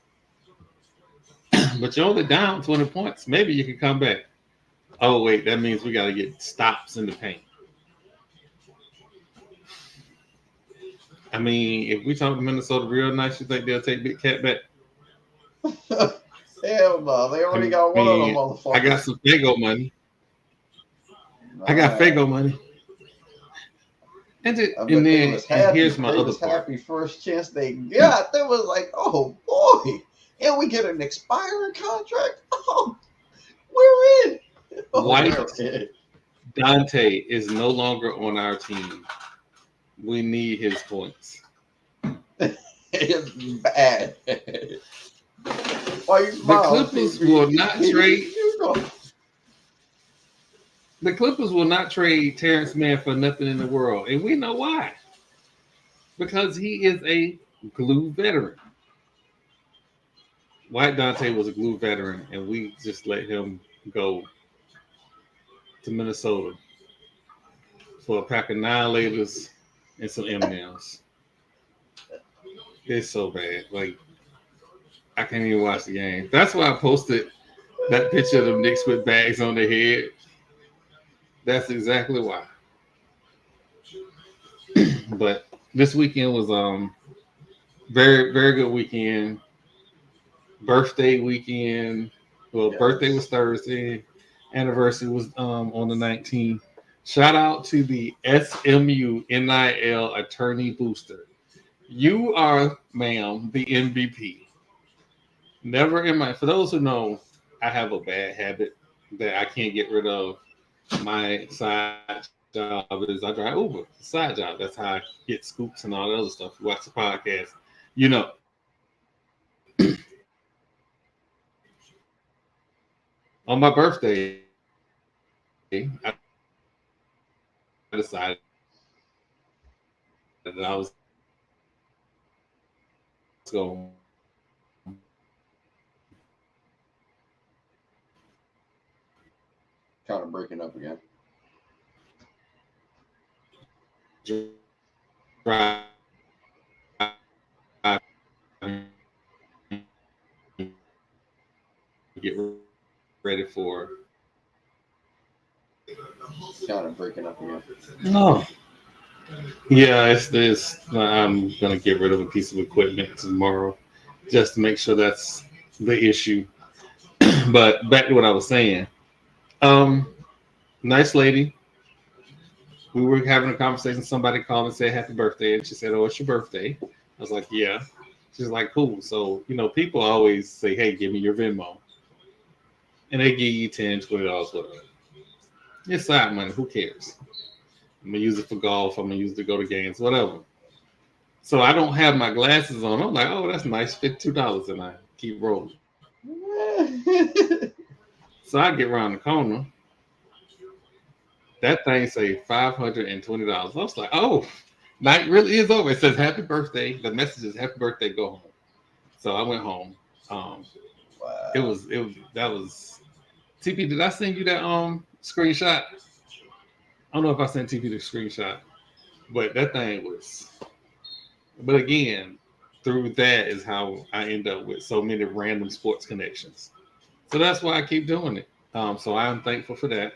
F: But you're only down 20 points. Maybe you can come back. Oh, wait, that means we got to get stops in the paint. I mean, if we talk to Minnesota real nice, you think they'll take Big Cat back?
C: Hell no. They already got one of them motherfuckers.
F: I got some Fago money. I got Fago money. And here's my other part.
C: Happy first chance they got. They was like, oh, boy. And we get an expiring contract. Oh, we're in.
F: White Dante is no longer on our team. We need his points.
C: It's bad. Why you smile?
F: The Clippers will not trade. The Clippers will not trade Terrence Mann for nothing in the world, and we know why. Because he is a glue veteran. White Dante was a glue veteran, and we just let him go to Minnesota for a pack of Annihilators and some M&Ms. It's so bad. Like, I can't even watch the game. That's why I posted that picture of them Knicks with bags on their head. That's exactly why. But this weekend was very, very good weekend. Birthday weekend. Well, yes. Birthday was Thursday. Anniversary was on the 19th. Shout out to the SMU NIL attorney booster. You are, ma'am, the MVP. Never in my, for those who know, I have a bad habit that I can't get rid of. My side job is I drive Uber. Side job. That's how I get scoops and all that other stuff. You watch the podcast. You know. On my birthday, I decided that I was going
C: kind of breaking up again.
F: Get ready for.
C: Kind of breaking up again.
F: No. Yeah, it's this. I'm gonna get rid of a piece of equipment tomorrow, just to make sure that's the issue. But back to what I was saying. Um, nice lady. We were having a conversation. Somebody called and said happy birthday, and she said, "Oh, it's your birthday." I was like, "Yeah." She's like, "Cool." So people always say, "Hey, give me your Venmo," and they give you $10, $20, whatever. It's side money. Who cares? I'm gonna use it for golf. I'm gonna use it to go to games, whatever. So I don't have my glasses on. I'm like, oh, that's nice, $52, and I keep rolling. So I get around the corner. That thing say $520. I was like, oh, night really is over. It says happy birthday. The message is happy birthday. Go home. So I went home. Um,
C: Wow.
F: it was that was TP. Did I send you that screenshot? I don't know if I sent TP the screenshot, but that thing was. But again, through that is how I end up with so many random sports connections. So that's why I keep doing it. So I'm thankful for that.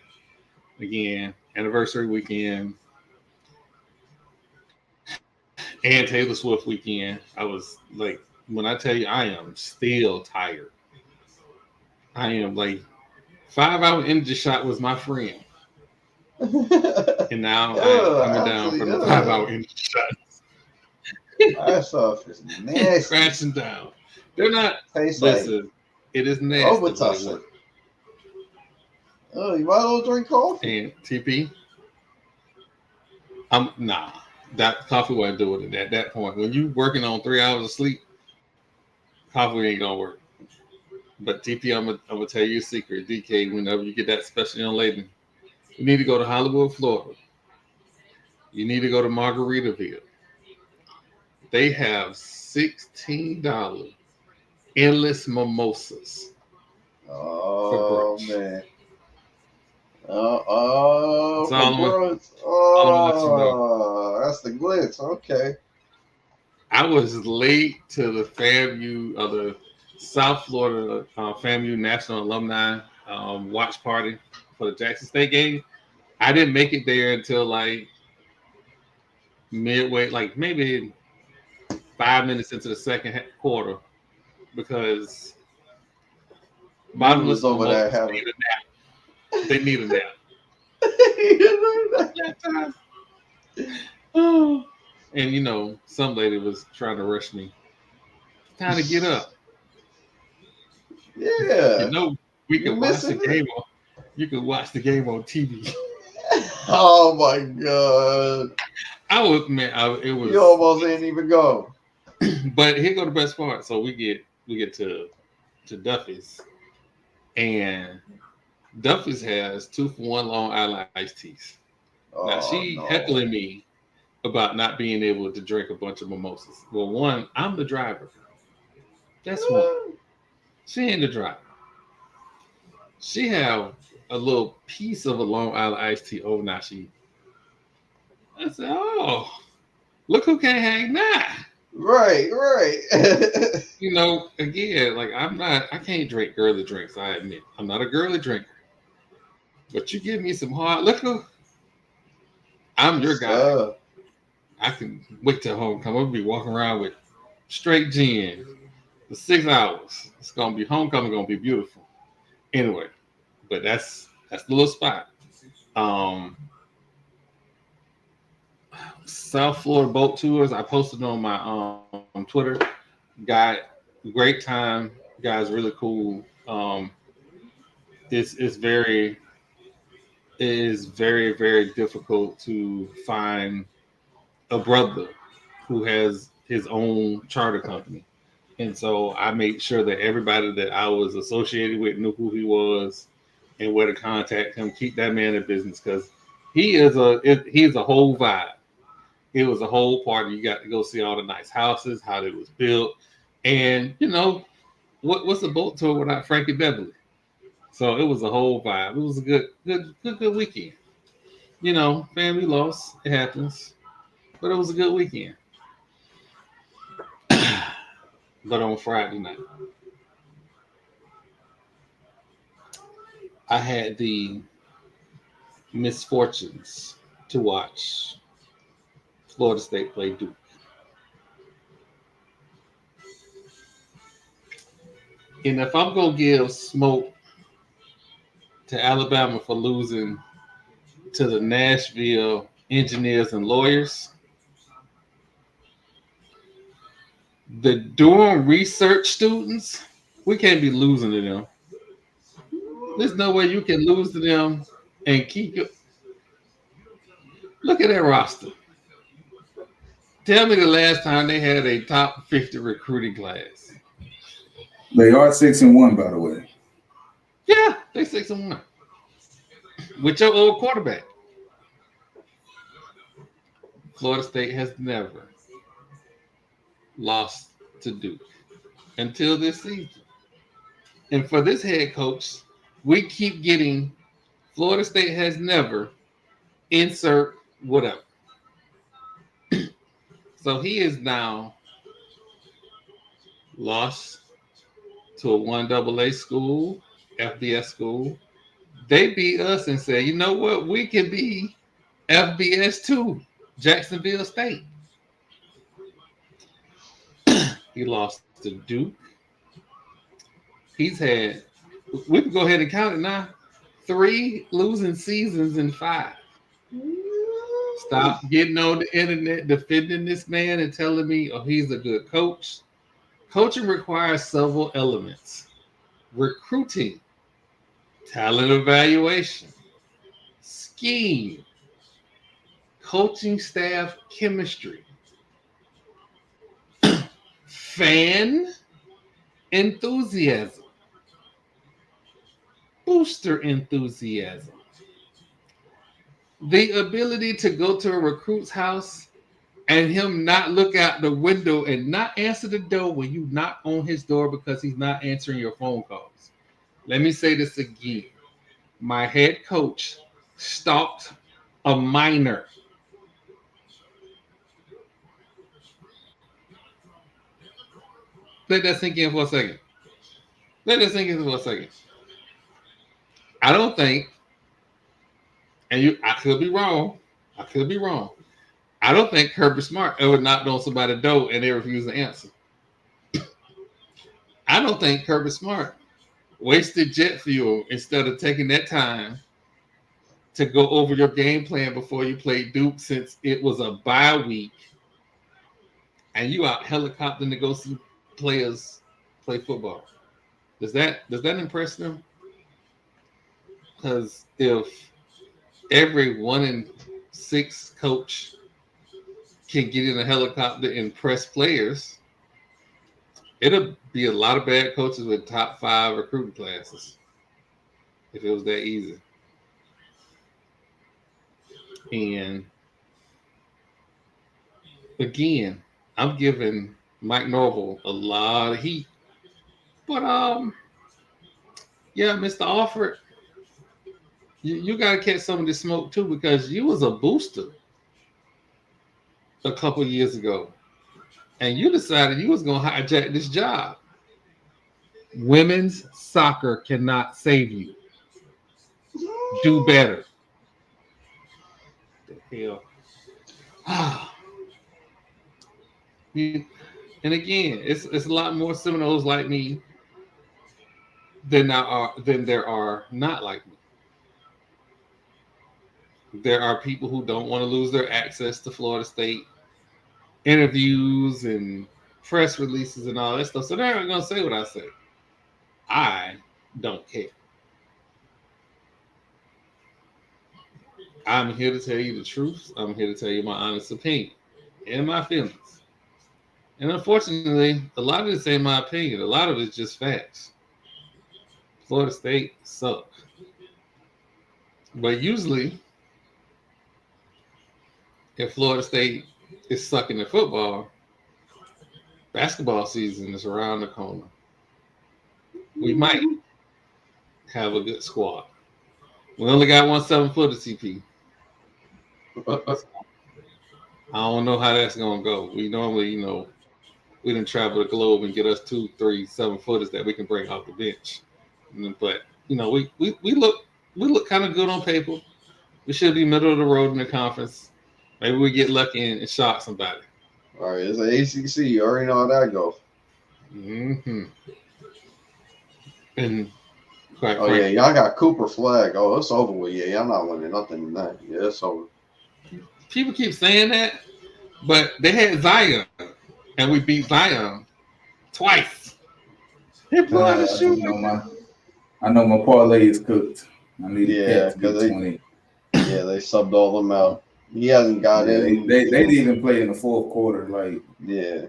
F: Again, anniversary weekend and Taylor Swift weekend. I was like, when I tell you, I am still tired. I am like 5 hour energy shot was my friend, and now I am coming down
C: Actually,
F: from the 5 hour energy shot,
C: that stuff is nasty.
F: crashing down. They're not.
C: Tastes like
F: Listen, it is nasty, but it
C: Robitussin.
F: works.
C: Oh, you might as well drink coffee.
F: And TP, I'm nah. That coffee wasn't doing it at that point. When you working on 3 hours of sleep, coffee ain't gonna work. But TP, I'm gonna tell you a secret, DK. Whenever you get that special young lady, you need to go to Hollywood, Florida. You need to go to Margaritaville. They have $16 endless mimosas for
C: Oh
F: brunch.
C: man. Oh,
F: That's
C: for
F: all
C: brunch.
F: I'm gonna let you know.
C: Oh, that's the glitz. Okay.
F: I was late to the FAMU of the South Florida FAMU National Alumni watch party for the Jackson State game. I didn't make it there until like midway, like maybe 5 minutes into the second quarter, because
C: Dude was
F: bottomless
C: over there
F: mimosas
C: having.
F: need a nap. They need a nap. That time. Oh. And some lady was trying to rush me. Time to get up. You
C: Yeah,
F: know, we
C: you
F: could watch the
C: missing it?
F: game on. You could watch the game on TV.
C: Oh my god.
F: I was man. It
C: You
F: was,
C: almost didn't even go.
F: but here go the best part. So we get to Duffy's, and Duffy's has 2 for 1 Long Island iced teas. Now
C: Oh
F: she
C: no.
F: heckling me about not being able to drink a bunch of mimosas. Well, one, I'm the driver. That's one. She ain't the driver. She have a little piece of a Long Island iced tea. Oh, now she. I said, oh, look who can't hang now.
C: Right, right.
F: Again, like I can't drink girly drinks. I admit, I'm not a girly drinker. But you give me some hard liquor, I'm your
C: Yes,
F: guy.
C: sir.
F: I can wait till homecoming. I'll be walking around with straight gin for 6 hours. It's gonna be homecoming. Gonna be beautiful. Anyway, but that's the little spot. Um, South Florida boat tours. I posted on my Twitter. Got great time. Guys, really cool. It's very it is very very difficult to find a brother who has his own charter company. And so I made sure that everybody that I was associated with knew who he was and where to contact him. Keep that man in business, because he's a whole vibe. It was a whole party. You got to go see all the nice houses, how they was built, and what's a boat tour without Frankie Beverly? So it was a whole vibe. It was a good weekend. Family loss, it happens, but it was a good weekend. But on Friday night, I had the misfortunes to watch Florida State played Duke. And if I'm going to give smoke to Alabama for losing to the Nashville engineers and lawyers, the Durham research students, we can't be losing to them. There's no way you can lose to them and keep it. Look at that roster. Tell me the last time they had a top 50 recruiting class.
D: They are 6-1, by the way.
F: Yeah, they 6-1. With your old quarterback. Florida State has never lost to Duke until this season. And for this head coach, we keep getting Florida State has never insert whatever. So he is now lost to a 1AA school, FBS school. They beat us and said, you know what? We can be FBS too, Jacksonville State. He lost to Duke. He's had, we can go ahead and count it now, 3 losing seasons in 5. Stop getting on the internet defending this man and telling me, oh, he's a good coach. Coaching requires several elements: recruiting, talent evaluation, scheme, coaching staff chemistry, fan enthusiasm, booster enthusiasm, the ability to go to a recruit's house and him not look out the window and not answer the door when you knock on his door because he's not answering your phone calls. Let me say this again. My head coach stalked a minor. Let that sink in for a second. Let that sink in for a second. I don't think, and I could be wrong. I could be wrong. I don't think Herbert Smart ever knocked on somebody's door and they refused to answer. I don't think Herbert Smart wasted jet fuel instead of taking that time to go over your game plan before you played Duke, since it was a bye week and you out helicoptering to go see players play football. Does that impress them? Because if every 1 in 6 coach can get in a helicopter and press players, it'll be a lot of bad coaches with top 5 recruiting classes if it was that easy. And again, I'm giving Mike Norvell a lot of heat. But yeah, Mr. Alford, you got to catch some of this smoke too, because you was a booster a couple years ago, and you decided you was going to hijack this job. Women's soccer cannot save you. Do better. The hell. And again, it's a lot more Seminoles like me than there are not like me. There are people who don't want to lose their access to Florida State interviews and press releases and all that stuff. So they're not going to say what I say. I don't care. I'm here to tell you the truth. I'm here to tell you my honest opinion and my feelings. And unfortunately, a lot of this ain't my opinion. A lot of it's just facts. Florida State suck. But usually, if Florida State is sucking at football, basketball season is around the corner. We might have a good squad. We only got 1 7-footer, CP. I don't know how that's going to go. We normally, we didn't travel the globe and get us 2, 3 7-footers that we can bring off the bench. But, we look kind of good on paper. We should be middle of the road in the conference. Maybe we get lucky and shock somebody.
C: All right, it's an ACC. You already know how that goes.
F: Mm-hmm. And quite
C: Oh
F: frankly,
C: yeah, y'all got Cooper Flag. Oh, it's over with. Yeah, y'all not winning nothing tonight. Yeah, it's over.
F: people keep saying that, but they had Zion, and we beat Zion twice. He blew out his
D: I
F: shoe
D: just know
F: like
D: I know my parlay is cooked. I need the
C: Yeah,
D: cat to get 20.
C: they subbed all them out. He hasn't got
D: Yeah,
C: in.
D: they didn't even play in the fourth quarter. Like,
C: Yeah.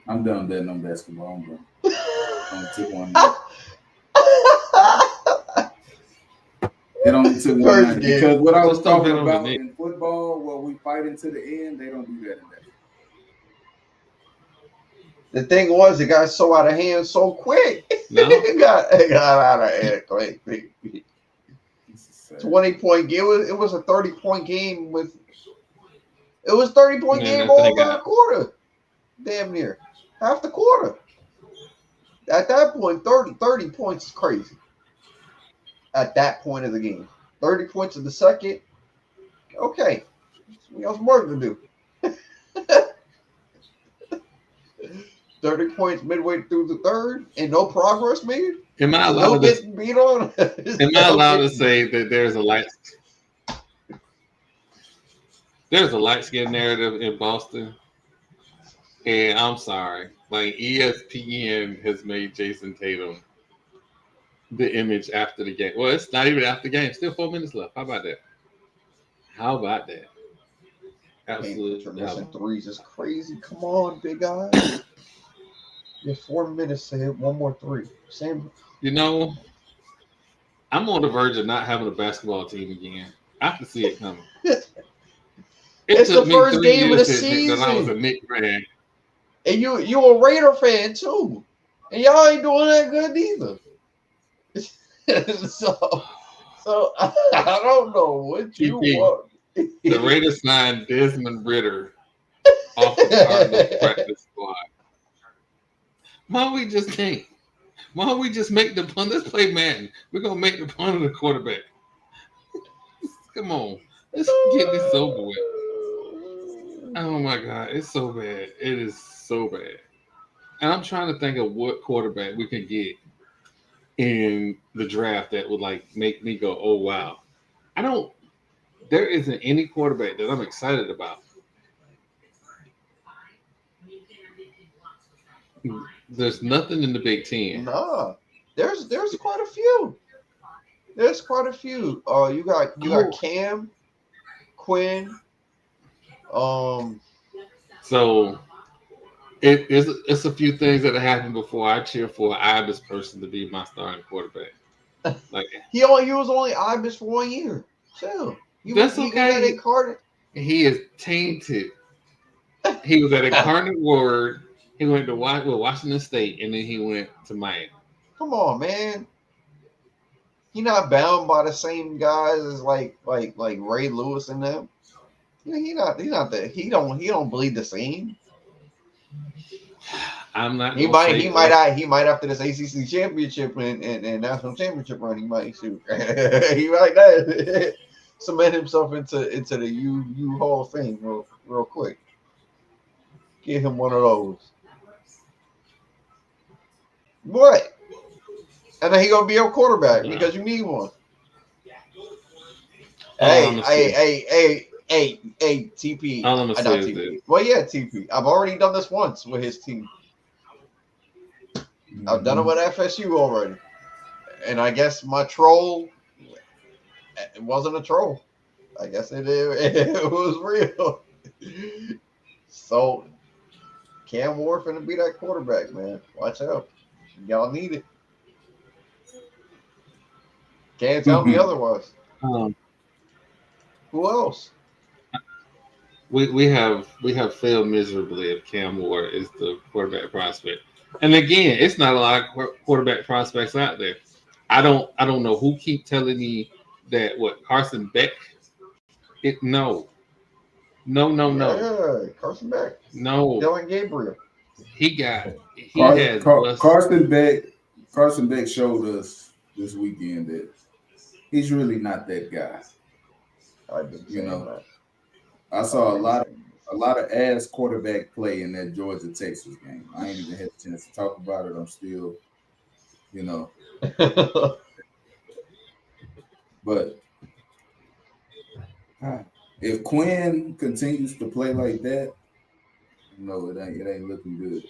D: I'm done betting on basketball. I'm done. Only took one night. It only took one
C: First
D: night
C: game.
D: because what I was
F: Just don't
D: talking
F: bet on the
D: about
F: Knicks.
D: in football, where we fight into the end, they don't do that in that.
C: The thing was, it got so out of hand so quick.
F: No.
C: it got out of hand quick. 20-point game. It was a 30-point game with. It was 30-point
F: Man,
C: game
F: that thing
C: all third quarter. Damn near half the quarter. At that point, 30 points is crazy. At that point of the game, 30 points in the second. Okay, we got some work to do. 30 points midway through the third and no progress made.
F: Am I
C: Still
F: allowed
C: getting beat on.
F: Am I allowed to say that there's a light skin narrative in Boston? And I'm sorry, like ESPN has made Jason Tatum the image after the game. Well, it's not even after the game. Still 4 minutes left. How about that? How about that? Absolutely.
C: You're missing threes is crazy. Come on, big guy. You have 4 minutes to hit one more three. Same.
F: You know, I'm on the verge of not having a basketball team again. I can see it coming.
C: It's the first
F: 3
C: game of the
F: years that I was a
C: season.
F: Knicks fan.
C: And you a Raider fan too. And y'all ain't doing that good either. so I don't know what you want.
F: The Raiders signed Desmond Ritter off the Cardinals practice squad. Why don't we just make the punt? Let's play Madden. We're gonna make the punt the quarterback. Come on. Let's get this over with. Oh my God, it's so bad. It is so bad. And I'm trying to think of what quarterback we can get in the draft that would like make me go, oh wow. There isn't any quarterback that I'm excited about. There's nothing in the Big Ten.
C: Nah. There's quite a few. There's quite a few. You got Cam, Quinn.
F: So it's a few things that have happened before I cheer for an Ibis person to be my starting quarterback. Like
C: he was only Ibis for 1 year. So
F: that's okay. He is tainted. He was at Incarnate Word. He went to Washington State, and then he went to Miami.
C: Come on, man. He's not bound by the same guys as like Ray Lewis and them. He don't bleed the same.
F: I'm not.
C: He might after this ACC championship and national championship run. He might shoot. He might that cement himself into the U Hall of Fame real quick. Get him one of those. What? And then he gonna be your quarterback because you need one. Hey, TP.
F: All I'm gonna say is
C: TP. Well, yeah, TP. I've already done this once with his team. I've done it with FSU already. And I guess my troll, it wasn't a troll. I guess it was real. So, Cam Ward finna be that quarterback, man. Watch out. Y'all need it. Can't tell me otherwise. Who else?
F: We have failed miserably if Cam Ward is the quarterback prospect. And again, it's not a lot of quarterback prospects out there. I don't know who keep telling me that Carson Beck. No.
C: Yeah, Carson Beck.
F: No.
C: Dylan Gabriel.
D: Carson Beck showed us this weekend that he's really not that guy.
C: I've been saying that.
D: I saw a lot of ass quarterback play in that Georgia Texas game. I ain't even had a chance to talk about it. I'm still, you know, but if Quinn continues to play like that, no, it ain't looking good.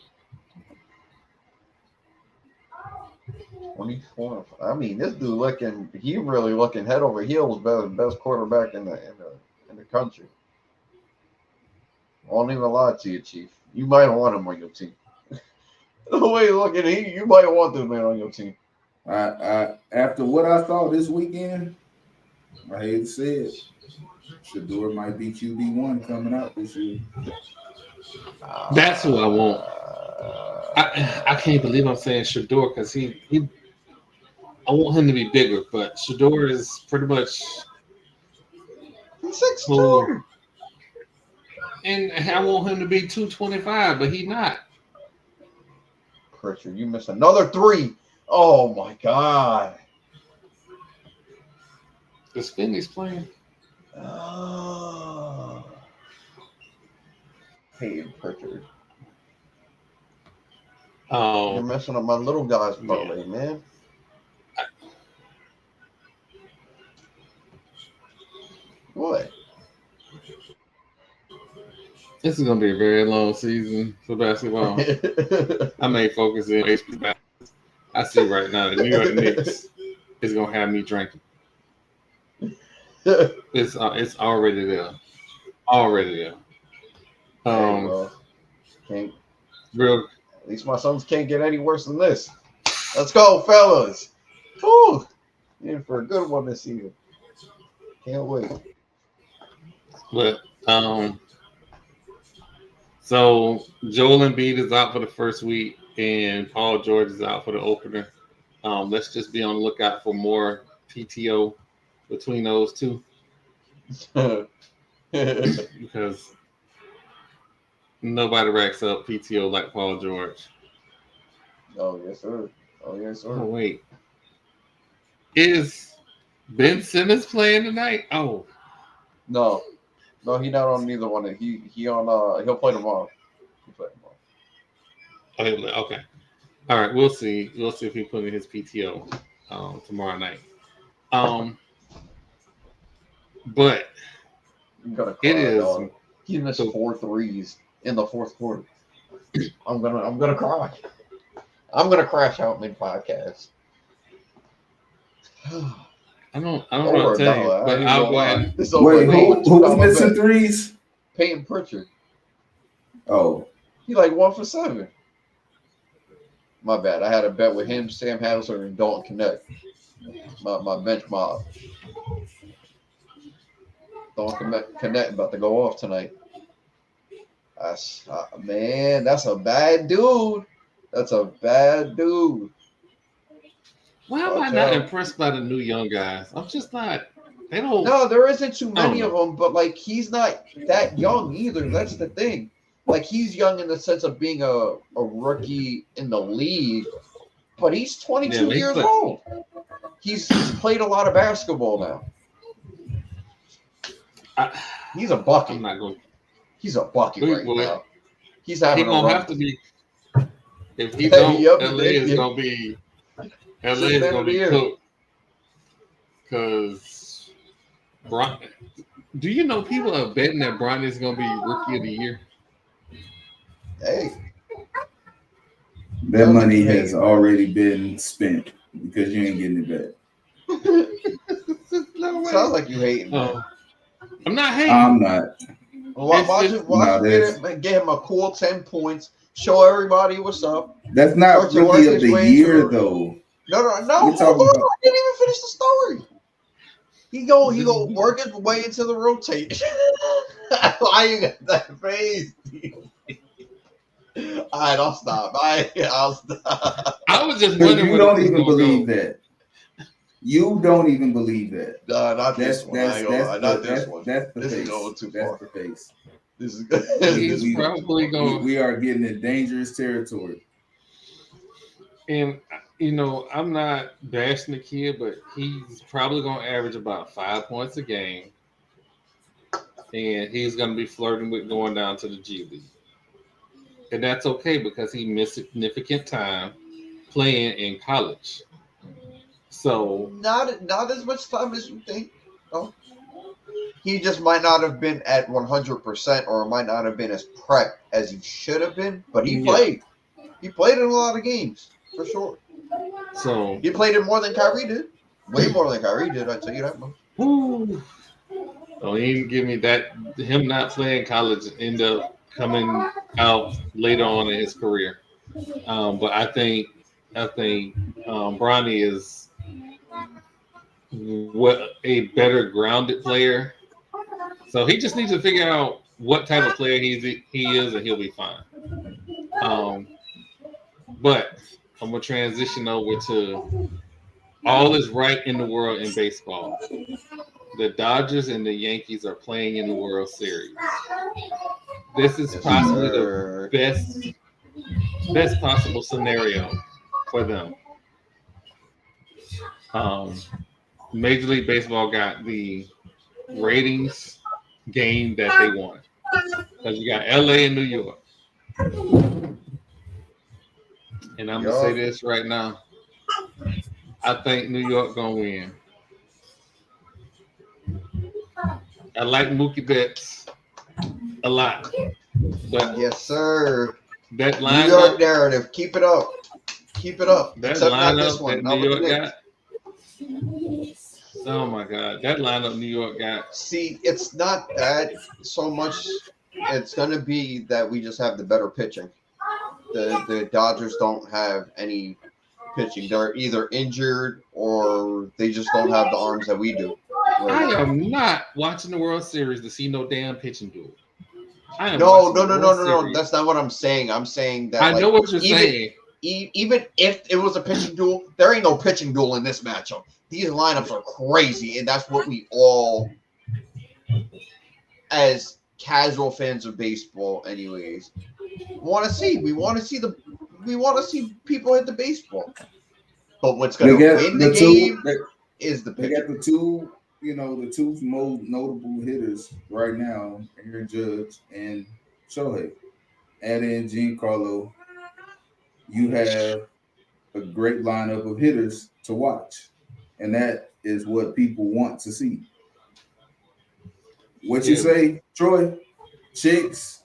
C: 24. I mean, this dude he really looking head over heels better than best quarterback in the country. I won't even lie to you, Chief. You might want him on your team. The way you look at it, you might want this man on your team.
D: I after what I saw this weekend, I hate to say it, Shador might be QB1 coming out this year.
F: That's who I want. I can't believe I'm saying Shador because I want him to be bigger, but Shador is pretty much
C: 6'2".
F: And I want him to be 225, but he's not.
C: Pritchard, you missed another 3. Oh my God.
F: Is Finney's playing?
C: Peyton Pritchard.
F: Oh,
C: You're messing up my little guy's parlay, man. What?
F: this is gonna be a very long season for basketball. I may focus in baseball. I see right now the New York Knicks is gonna have me drinking. It's already there. Already there.
C: Can't.
F: Real.
C: At least my sons can't get any worse than this. Let's go, fellas. Woo! In for a good one this season. Can't wait.
F: But so Joel Embiid is out for the first week, and Paul George is out for the opener. Let's just be on the lookout for more PTO between those two, because nobody racks up PTO like Paul George.
C: Oh yes, sir.
F: Oh wait, is Ben Simmons playing tonight? Oh
C: no, he's not on neither one. He on. He'll play tomorrow.
F: Okay. All right, we'll see. We'll see if he put in his PTO tomorrow night. But
C: Cry,
F: it is.
C: Dog. He missed 4 threes in the fourth quarter. I'm gonna cry. I'm gonna crash out mid podcast.
F: I don't know what to tell you, but I'll go ahead.
D: Wait, who's missing threes?
C: Peyton Pritchard.
D: Oh,
C: He like 1 for 7. My bad. I had a bet with him, Sam Haddison, and Dalton Connect. My bench mob. Dalton Connect about to go off tonight. Man, that's a bad dude. That's a bad dude.
F: Why am I not impressed by the new young guys? I'm just not. They don't.
C: No, there isn't too many of them, but like he's not that young either. That's the thing. Like he's young in the sense of being a rookie in the league, but he's 22 years old. He's played a lot of basketball now. He's a bucket.
F: I'm not going.
C: He's a bucket now. He's having.
F: He's gonna have to be. If he don't, LA is gonna be. LA is gonna be cooked. Because do you know people are betting that Bronny is gonna be rookie of the year?
C: Hey,
D: that money has already been spent because you ain't getting it back.
C: Sounds like you hating.
F: I'm not hating.
D: I'm not.
C: Get him a cool 10 points. Show everybody what's up.
D: That's not rookie of the year, though.
C: No. Hold on. I didn't even finish the story. He go work his way into the rotation. Why you got that face? All right, I'll stop. I'll stop.
F: I was just wondering.
D: You don't even believe that. You don't even believe that.
C: Not this one. Not this one.
D: That's the
C: this
D: face.
C: Is going too
D: that's
C: far.
D: The face.
C: This is good.
F: He's probably going.
D: We are getting in dangerous territory.
F: And you know, I'm not bashing the kid, but he's probably going to average about 5 points a game, and he's going to be flirting with going down to the G League. And that's okay because he missed significant time playing in college. So
C: not as much time as you think. No. He just might not have been at 100%, or might not have been as prepped as he should have been. But he played. He played in a lot of games for sure.
F: So
C: he played it more than Kyrie did. Way more than Kyrie did. I tell you that much.
F: Woo. Don't even give me that. Him not playing college end up coming out later on in his career. But I think Bronny is a better grounded player. So he just needs to figure out what type of player he is, and he'll be fine. But I'm gonna transition over to all is right in the world in baseball. The Dodgers and the Yankees are playing in the World Series. This is possibly the best possible scenario for them. Major League Baseball got the ratings game that they want because you got LA and New York. And I'm gonna say this right now. I think New York gonna win. I like Mookie Betts a lot, but
C: yes, sir.
F: That
C: lineup, New York narrative, keep it up, keep it up.
F: That
C: Except
F: lineup
C: not this one.
F: that New York got. Oh my God, that lineup New York got.
C: See, it's not that so much. It's gonna be that we just have the better pitching. The Dodgers don't have any pitching. They're either injured or they just don't have the arms that we do.
F: Right. I am not watching the World Series to see no damn pitching duel.
C: No. That's not what I'm saying. I'm saying that
F: I know what you're saying.
C: Even if it was a pitching duel, there ain't no pitching duel in this matchup. These lineups are crazy, and that's what we all, as casual fans of baseball, anyways, want to see. We want to see people hit the baseball. But what's going to win the game is the pitcher.
D: They got the two most notable hitters right now, Aaron Judge and Shohei. Add in Giancarlo, you have a great lineup of hitters to watch. And that is what people want to see. What you say, Troy? Chicks,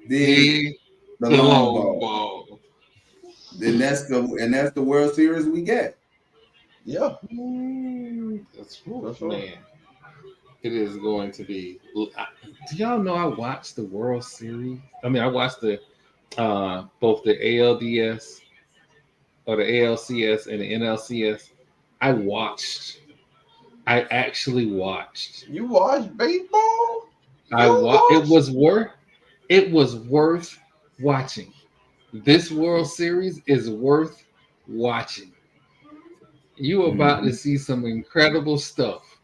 D: the long ball. And that's the World Series we get.
C: Yeah.
F: That's man. It is going to be. Do y'all know I watched the World Series? I mean, I watched the both the ALDS or the ALCS and the NLCS. I actually watched.
C: You watched baseball?
F: It was worth watching. This World Series is worth watching. You about to see some incredible stuff.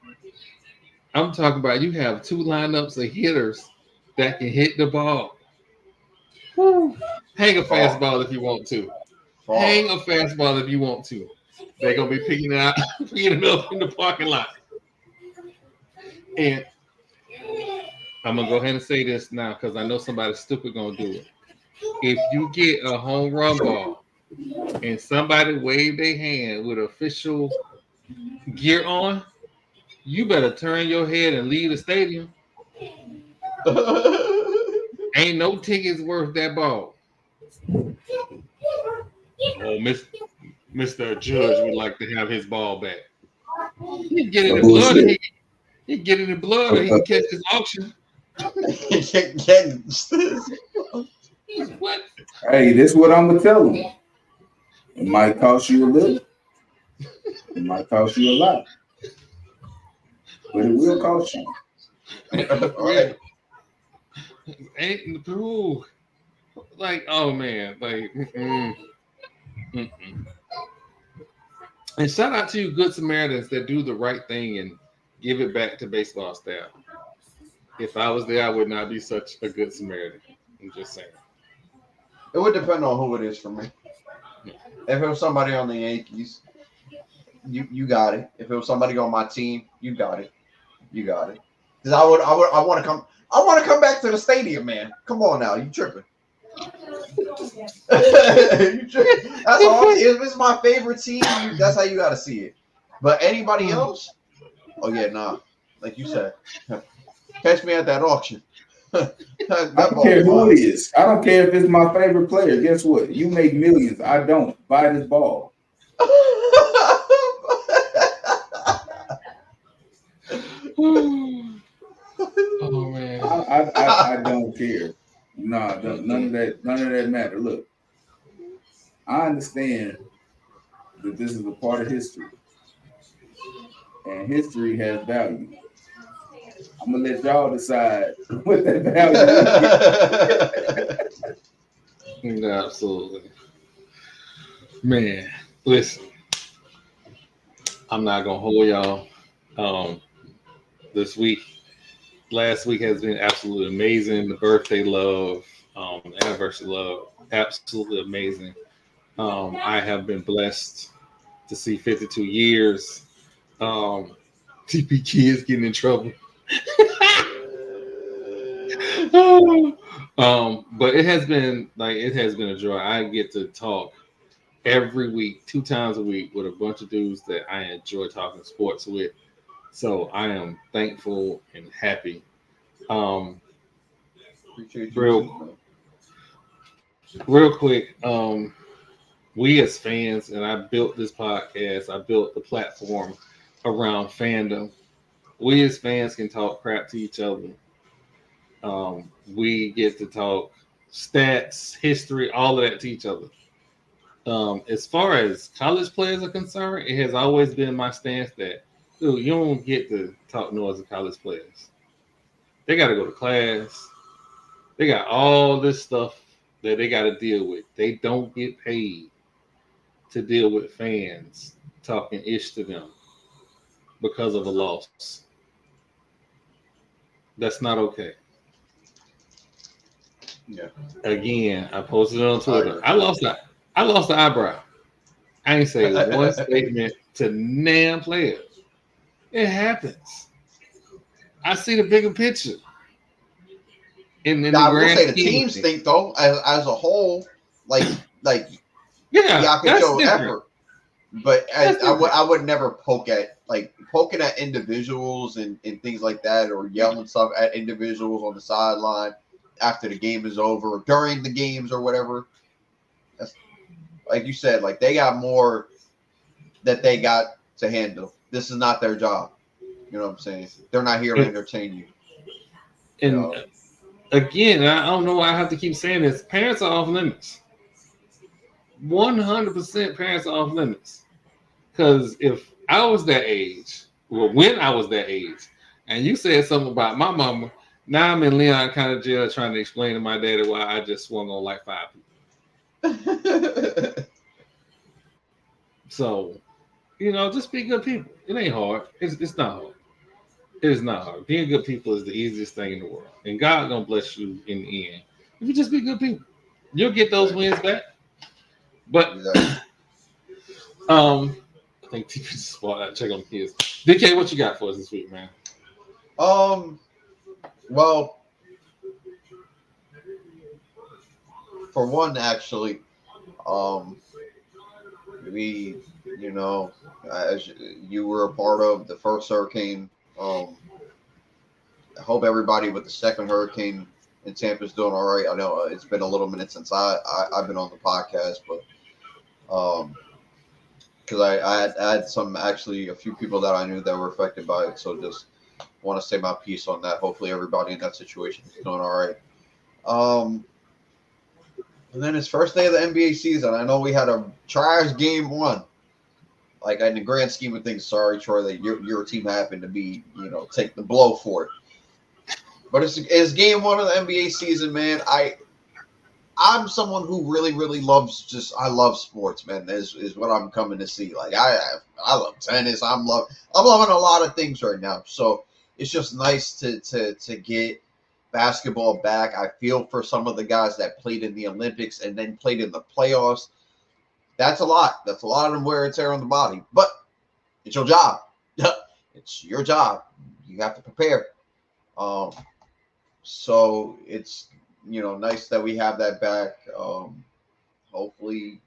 F: I'm talking about you have two lineups of hitters that can hit the ball. Woo. Hang a fastball if you want to. Hang a fastball if you want to. They're gonna be picking it up in the parking lot. And I'm gonna go ahead and say this now because I know somebody stupid gonna do it. If you get a home run ball and somebody wave their hand with official gear on, you better turn your head and leave the stadium. Ain't no tickets worth that ball. Oh, Mr. Judge would like to have his ball back. He get in the blood. He get in the blood, or he can catch his auction.
D: What? Hey, this is what I'm gonna tell him. It might cost you a little. It might cost you a lot. But it will cost you.
F: Right. Ain't like, oh man, like And shout out to you good Samaritans that do the right thing and give it back to baseball staff. If I was there, I would not be such a good Samaritan. I'm just saying.
C: It would depend on who it is for me. If it was somebody on the Yankees, you got it. If it was somebody on my team, you got it. You got it. Because I want to come. I want to come back to the stadium, man. Come on now, you tripping? You tripping? That's all. If it's my favorite team, that's how you got to see it. But anybody else? Oh yeah, nah. Like you said, catch me at that auction.
D: I don't care who it is. I don't care if it's my favorite player. Guess what? You make millions. I don't. Buy this ball.
F: Oh man.
D: I don't care. Nah, none of that matter. Look, I understand that this is a part of history. And history has value. I'm gonna let y'all decide what that value is.
F: Absolutely. Man, listen. I'm not gonna hold y'all. Last week has been absolutely amazing. The birthday love, anniversary love, absolutely amazing. I have been blessed to see 52 years. TP kids getting in trouble. But it has been a joy. I get to talk every week, 2 times a week, with a bunch of dudes that I enjoy talking sports with. So I am thankful and happy. Real quick, we as fans, and I built this podcast, I built the platform around fandom. We as fans can talk crap to each other. We get to talk stats, history, all of that to each other. As far as college players are concerned, it has always been my stance that, dude, you don't get to talk noise to college players. They got to go to class. They got all this stuff that they got to deal with. They don't get paid to deal with fans talking ish to them because of a loss. That's not okay.
C: Yeah.
F: Again, I posted it on Twitter. I lost the eyebrow. I ain't say one statement to damn player. It happens. I see the bigger picture.
C: I will say the teams think though, as a whole, like
F: yeah,
C: y'all can show
F: different.
C: effort. But I would never poking at individuals and things like that, or yelling stuff at individuals on the sideline after the game is over, or during the games or whatever. That's, like you said, like they got more that they got to handle. This is not their job. You know what I'm saying? They're not here to entertain you.
F: And again, I don't know why I have to keep saying this. Parents are off limits. 100% parents are off limits. Because if I was that age, well, when I was that age, and you said something about my mama, now I'm in Leon County Jail trying to explain to my daddy why I just swung on like 5 people. So, just be good people. It ain't hard. It's not hard. It is not hard. Being good people is the easiest thing in the world. And God gonna bless you in the end. If you just be good people, you'll get those wins back. But I think TP just spot out. Check on the kids. DK, what you got for us this week, man?
C: Well, for one, actually, we, as you were a part of the first hurricane, I hope everybody with the second hurricane in Tampa is doing all right. I know it's been a little minute since I've been on the podcast, but because I had a few people that I knew that were affected by it, so just want to say my piece on that. Hopefully everybody in that situation is doing all right. And then it's first day of the NBA season. I know we had a trash game 1. Like, in the grand scheme of things, sorry, Troy, that your team happened to be, take the blow for it. But it's game 1 of the NBA season, man. I'm someone who really, really loves I love sports, man. Is what I'm coming to see. Like, I love tennis. I'm loving a lot of things right now. So it's just nice to get basketball back. I feel for some of the guys that played in the Olympics and then played in the playoffs. That's a lot. That's a lot of wear and tear on the body. But it's your job. It's your job. You have to prepare. So it's nice that we have that back. Hopefully,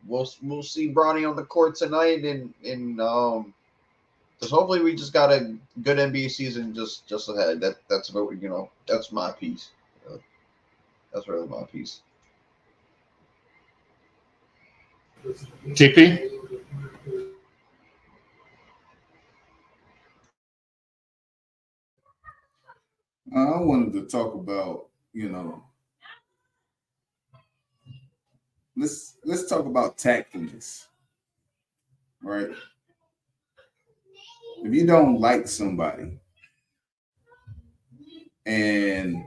C: we'll see Bronny on the court tonight, and because hopefully we just got a good NBA season just ahead. That's about that's my piece. That's really my piece.
F: TP.
D: I wanted to talk about, let's talk about tactfulness, right? If you don't like somebody and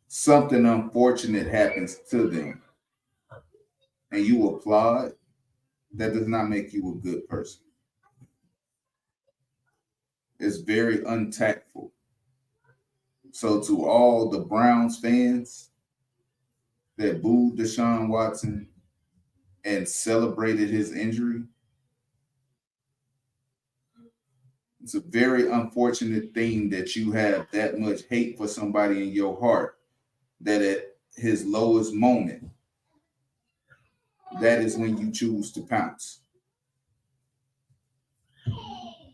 D: something unfortunate happens to them and you applaud, that does not make you a good person. It's very untactful. So to all the Browns fans that booed Deshaun Watson and celebrated his injury, it's a very unfortunate thing that you have that much hate for somebody in your heart that at his lowest moment, that is when you choose to pounce.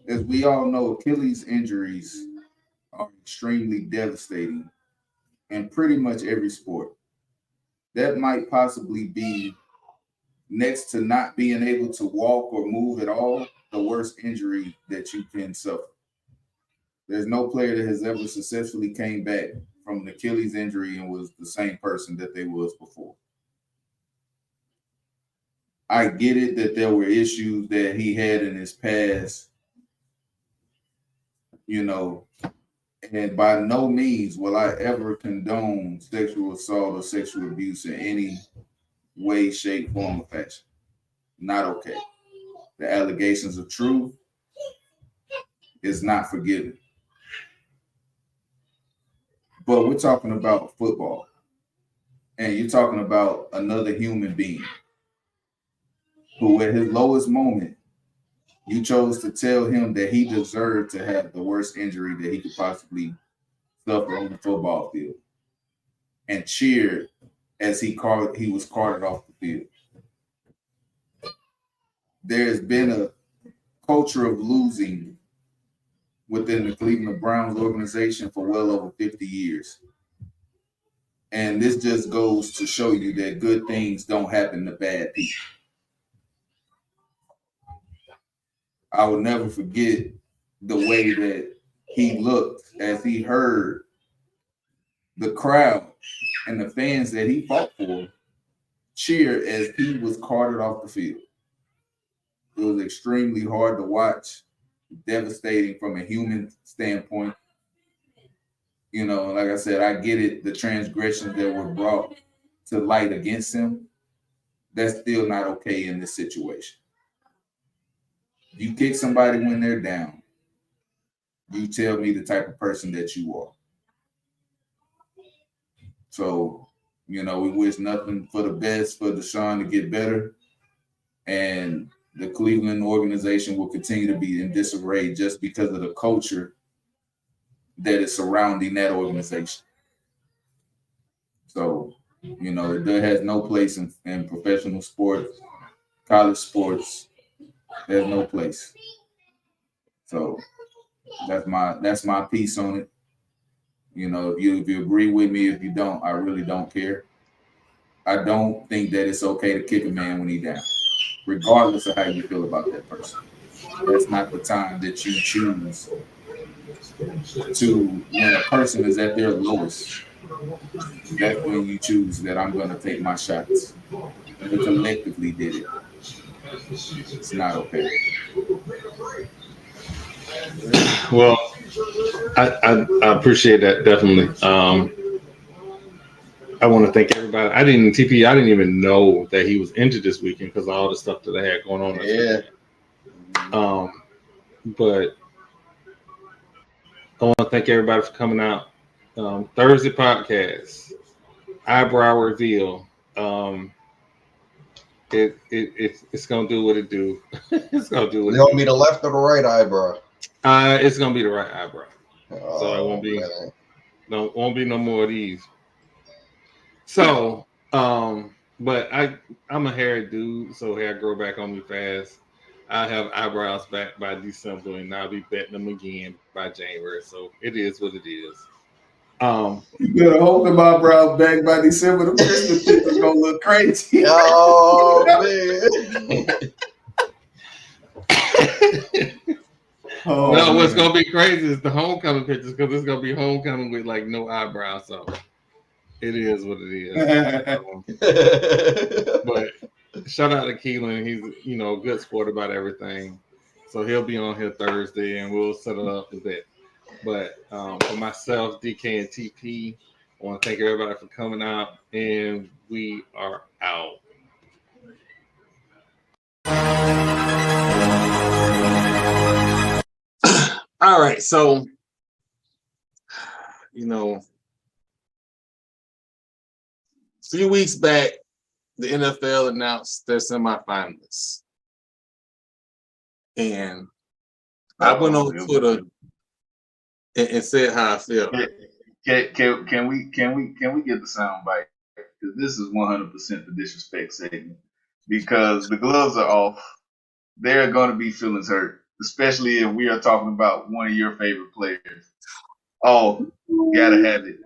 D: As we all know, Achilles injuries are extremely devastating in pretty much every sport. That might possibly be, next to not being able to walk or move at all, the worst injury that you can suffer. There's no player that has ever successfully came back from an Achilles injury and was the same person that they was before. I get it that there were issues that he had in his past, and by no means will I ever condone sexual assault or sexual abuse in any way, shape, form, or fashion. Not okay. The allegations are true. It's not forgiven. But we're talking about football. And you're talking about another human being who at his lowest moment, you chose to tell him that he deserved to have the worst injury that he could possibly suffer on the football field and cheered as he was carted off the field. There's been a culture of losing within the Cleveland Browns organization for well over 50 years. And this just goes to show you that good things don't happen to bad people. I will never forget the way that he looked as he heard the crowd and the fans that he fought for cheer as he was carted off the field. It was extremely hard to watch, devastating from a human standpoint. Like I said, I get it, the transgressions that were brought to light against him, that's still not okay in this situation. You kick somebody when they're down, you tell me the type of person that you are. So, we wish nothing for the best for Deshaun to get better. And the Cleveland organization will continue to be in disarray just because of the culture that is surrounding that organization. So, it has no place in professional sports, college sports. There's no place. So that's my piece on it. If you agree with me, if you don't, I really don't care. I don't think that it's okay to kick a man when he's down, regardless of how you feel about that person. That's not the time that you choose to, when a person is at their lowest, that's when you choose that I'm going to take my shots. We collectively did it. It's not okay.
F: Well, I appreciate that, definitely. I want to thank everybody. I didn't even know that he was injured this weekend because of all the stuff that I had going on.
C: Yeah.
F: But I want to thank everybody for coming out. Thursday podcast, eyebrow reveal. It's gonna do what it do. It's gonna do what it do.
C: You want me the left or the right eyebrow?
F: It's gonna be the right eyebrow, so it won't be
C: man.
F: won't be no more of these. So, but I'm a hairy dude, so hair grow back on me fast. I have eyebrows back by December, and I'll be betting them again by January. So it is what it is.
G: You better hope them eyebrows back by December. The Christmas pictures gonna look crazy.
C: Oh man.
G: Oh,
F: no, what's
G: man.
F: gonna be crazy is the homecoming pictures because it's gonna be homecoming with like no eyebrows. So it is what it is. But shout out to Keelan. He's a good sport about everything. So he'll be on here Thursday and we'll set it up with that. But for myself, DK and TP, I want to thank everybody for coming out, and we are out. All right, so a few weeks back, the NFL announced their semifinalists, and I went on Twitter and said how I felt.
H: Can we get the sound bite? Because this is 100% the disrespect segment. Because the gloves are off, there are going to be feelings hurt, especially if we are talking about one of your favorite players. Oh, gotta have it.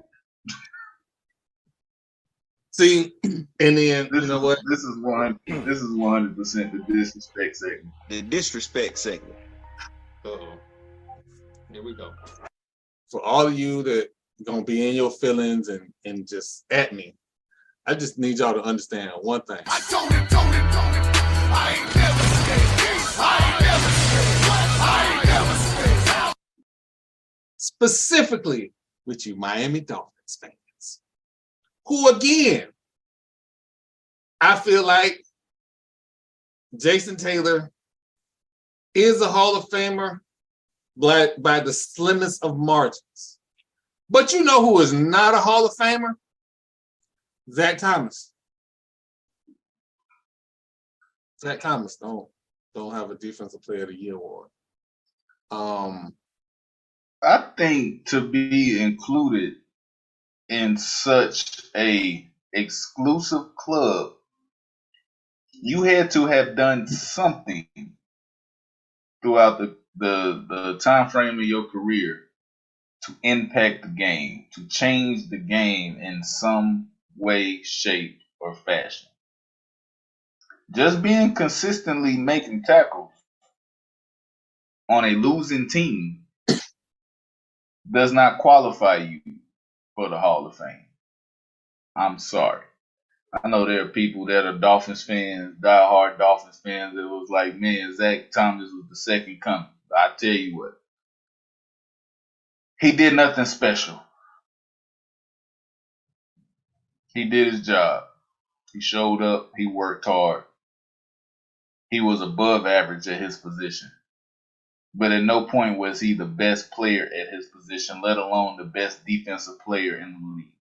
F: See, and then what?
H: This is 100% the disrespect segment.
C: The disrespect segment.
F: Uh-oh. Here we go. For all of you that gonna be in your feelings and just at me, I just need y'all to understand one thing. I ain't never scared. Specifically with you Miami Dolphins fans, who again, I feel like Jason Taylor is a Hall of Famer by the slimmest of margins. But you know who is not a Hall of Famer? Zach Thomas. Zach Thomas don't have a Defensive Player of the Year award.
H: I think to be included in such a exclusive club, you had to have done something throughout the time frame of your career to impact the game, to change the game in some way, shape, or fashion. Just being consistently making tackles on a losing team does not qualify you for the Hall of Fame. I'm sorry. I know there are people that are Dolphins fans, diehard Dolphins fans, that was like, man, Zach Thomas was the second coming. I tell you what, he did nothing special. He did his job. He showed up. He worked hard. He was above average at his position. But at no point was he the best player at his position, let alone the best defensive player in the league.